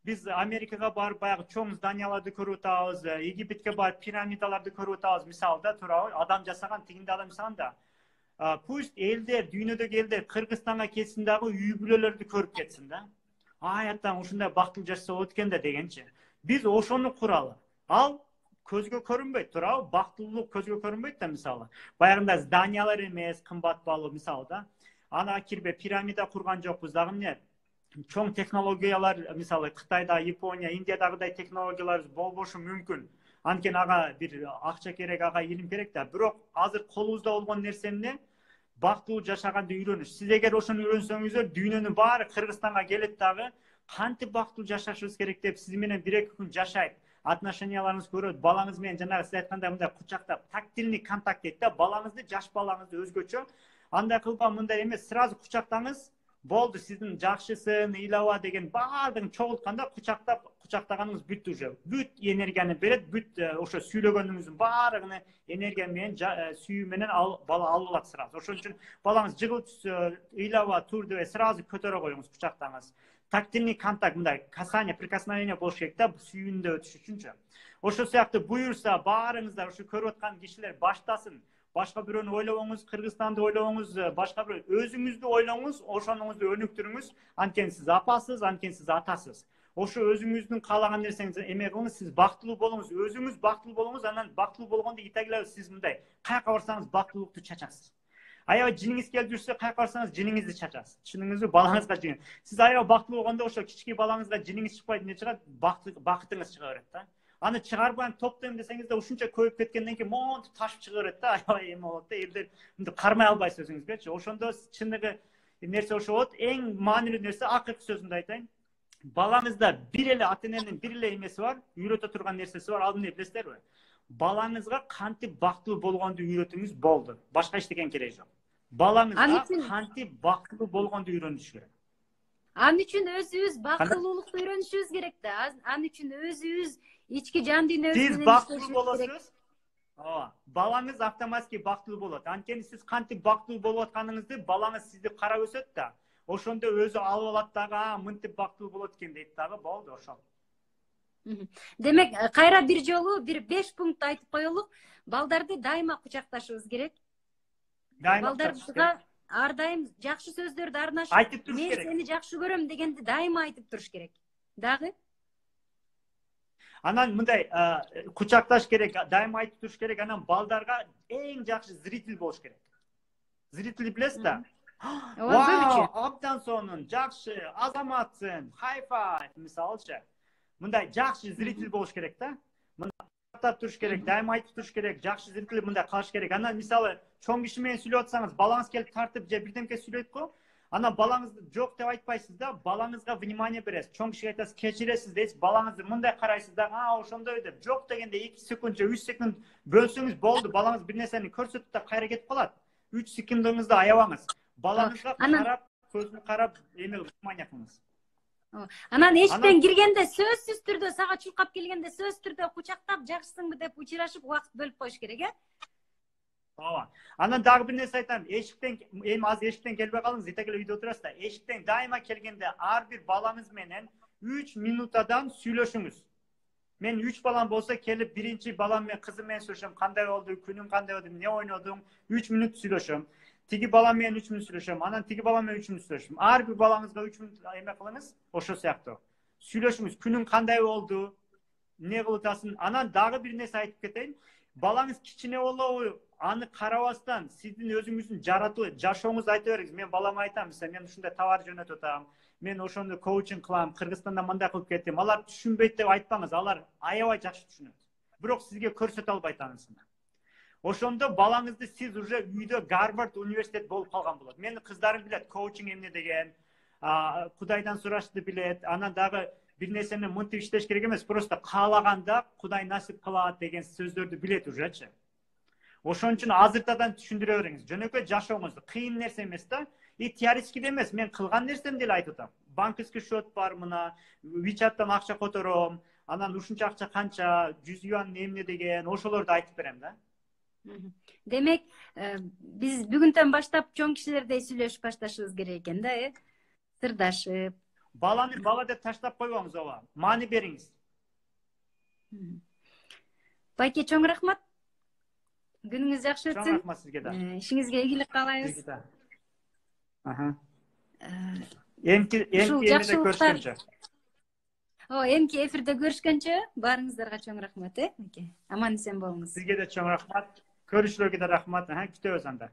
Биз Америкага барып баягы чоң зданияларды көрүп атабыз, Египетке барып пирамидаларды көрүп атабыз, мисалы да, туурабы? Адам жасаган, тигинде адам жасаган да. Пусть элдер, дүйнөдөгү элдер Кыргызстанга келсин дагы үй бүлөлөрдү көрүп кетсин да. Аяттан ушундай бактылуу жашаса болот экен да дегенчи. Биз ошону куралы. Ал көзгө көрүнбөйт, туурабы? Бактылуулук көзгө көрүнбөйт да, мисалы. Баягында зданиялар эмес, кымбат баалуу, мисалы да. Ана кирбе пирамида курган жокпуз дагы эмне? Чоң технологиялар, мисалы Кытайда, Япония, Индиядагыдай технологиялар болбошу мүмкүн. Анткени ага бир акча керек, ага илим керек да. Бирок азыр колубузда болгон нерсе эмне? Бактылуу жашаганды үйрөнүш. Сиз эгер ошону үйрөнсөңүздөр, дүйнөнүн баары Кыргызстанга келет дагы, кантип бактылуу жашашыбыз керек деп сиз менен 1-2 күн жашайт. Отношенияларыңыз көрөт, балаңыз менен жанагы сиз айткандай мындай кучактап, тактильный контакт дейт да, балаңызды, жаш балаңызды өзгөчө. Андай кылган мындай эмес, сразу кучактаңыз. Болду, сиздин жакшысын, ыйлаба деген баардыгын чогултканда кучактаганыңыз бүт уже. Бүт энергияны берет, бүт ошо сүйлөгөнүңүздүн баардыгын энергия менен, сүйүү менен бала алып алат сразу. Ошон үчүн балаңыз жыгылып түшсө, ыйлаба, тур дебей сразу көтөрө коюңуз, кучактаңыз. Тактильный контакт, мындай касание, прикосновение болуш керек да, сүйүүндө өтүш үчүнчү. Ошол сыяктуу буюрса, баарыңыздар ушу көрүп аткан кишилер баштасын. Башка бирөөнү ойлобоңуз, Кыргызстанды ойлобоңуз, башка бирөө өзүңүздү ойлоңуз, ошонуңузду өнүктүрүңүз. Анткени сиз апасыз, анткени сиз атасыз. Ошо өзүңүздүн каалаган нерсеңизди эме кылыңыз, сиз бактылуу болуңуз, өзүңүз бактылуу болуңуз, анан бактылуу болгондо итегиле сиз мындай каяка барсаңыз бактылуулукту чачасыз. Аябай жиниңиз келип жүрсө, каяка барсаңыз жиниңизди чачасыз. Түшүндүңүзбү? Балаңызга жин. Сиз аябай бактылуу болгондо ошо кички балаңызга жиниңиз чыкпайт, эмне чыгат? Бакытыңыз чыга берет да. Аны чыгарбайм, топтойм десеңиз да ушунча көйүп кеткенден кийин монтип ташып чыга берет да, аябай эме болот да, элдер мынтип кармай албайсыз өзүңүзгөчү. Ошондо чындыгы нерсе ошо болот. Эң маанилүү нерсе, акыркы сөзүмдү айтайын. Балаңызда бир эле ата эненин бир эле эмеси бар, үйрөтө турган нерсеси бар. Ал эмне билесиздерби? Балаңызга кантип бактылуу болгонду үйрөтүңүз, болду. Башка эчтеке кереги жок. Балаңызга кантип бактылуу болгонду үйрөнүш керек. Ал үчүн өзүбүз бактылуулукту үйрөнүшүбүз керек да. Ал үчүн өзүбүз ички жан дүйнөбүз менен сиз бактылуу болосуз. Балаңыз автоматически бактылуу болот. Анткени сиз кантип бактылуу болуп атканыңызды балаңыз сизди карап өсөт да. Ошондо өзү алып алат дагы, мынтип бактылуу болот экен дейт дагы, болду ошол. Демек, кайра бир жолу бир 5 пункт айтып коелук. Балдарды дайыма кучакташыбыз керек. Балдарга ар дайым жакшы сөздөрдү арнашып, айтып туруш керек. Мен сени жакшы көрөм дегенди дайыма айтып туруш керек. Дагы Анан мындай кучакташ керек, дайыма айтып туруш керек. Анан балдарга эң жакшы зритель болуш керек. Зритель билесиз да? Вау, абдан сонун, жакшы, азаматсың, хай-фай, мисалычы. Мындай жакшы зритель болуш керек да. Мындай тартап туруш керек, дайыма айтып туруш керек, жакшы зритель мындай калыш керек. Анан мисалы чоң киши менен сүйлөп атсаңыз, балаңыз келип тартып же бирдемке сүйлөйт го. Анан балаңызды жок деп айтпайсыз да, балаңызга внимание бересиз. Чоң кишиге айтасыз, кечиресиз дейсиз, балаңызды мындай карайсыз да, ошондой деп. Жок дегенде 2 секунд же 3 секунд бөлсөңүз болду, балаңыз бир нерсени көрсөтүп да кайра кетип калат. 3 секундуңузду аябаңыз. Балаңызга карап, көзүнө карап, эме внимание кылыңыз. Анан эшиктен киргенде сөзсүз түрдө, сага чуркап келгенде сөзсүз түрдө кучактап, жакшысыңбы деп учурашып, убакыт бөлүп коюш керек, Ооба. Анан дагы бир нерсе айтам. Эшиктен, эми азыр эшиктен келбей калыңыз, итегеле үйдө отурасыз да. Эшиктен дайыма келгенде ар бир балаңыз менен 3 минутадан сүйлөшүңүз. Мен 3 балам болсо келип биринчи балам менен кызым менен сүйлөшөм. Кандай болду, күнүң кандай болду, эмне ойнодуң? 3 минут сүйлөшөм. Тиги балам менен 3 минут сүйлөшөм. Анан тиги балам менен 3 минут сүйлөшөм. Ар бир балаңызга 3 минут эме кылыңыз, ошо сыяктуу. Сүйлөшүңүз, күнүң кандай болду? Эмне кылып атасың? Анан дагы бир нерсе айтып кетейин. Балаңыз кичине болобу, аны карабастан сиздин өзүңүздүн жашооңузду айта бериңиз. Мен балама айтам, мен ушундай товар жөнөтүп атам, мен ошону коучинг кылам, Кыргызстанда мындай кылып кеттим. Алар түшүнбөйт деп айтпаңыз, алар аябай жакшы түшүнөт. Бирок сизге көрсөтө албайт анысını. Ошондо балаңызды сиз уже үйдө Гарвард университет болуп калган болот. Менин кыздарым билет коучинг эмне деген, Кудайдан сурашты билет, анан дагы бир нерсени мынтип иштеш керек эмес, просто каалаганда Кудай насип кылат деген сөздөрдү билет ужечи. Ошон үчүн азыртадан түшүндүрө бериңиз. Жөнөкөй жашооңузду кыйын нерсе эмес да. Теоретически эмес, мен кылган нерсемди эле айтып атам. Банковский счет бар мына, WeChat'тан акча котором, анан ушунча акча канча, 100 юан эмне деген, ошолорду айтып берем да. Демек, биз бүгүндөн баштап чоң кишилердей сүйлөшүп башташыбыз керек экен да, сырдашып. Баланы бала деп таштап койбоңуз ооба. Маани бериңиз. Байке, чоң рахмат. Күнүңүз жакшы өтсүн. Чоң рахмат сизге да. Ишиңизге ийгилик каалайбыз. Эмки эмиде көрүшкөнчө. Эмки эфирде көрүшкөнчө баарыңыздарга чоң рахмат, Аман эсен болуңуз. Сизге да чоң рахмат. Көрүшүлөргө да рахмат. Күтөбүз анда.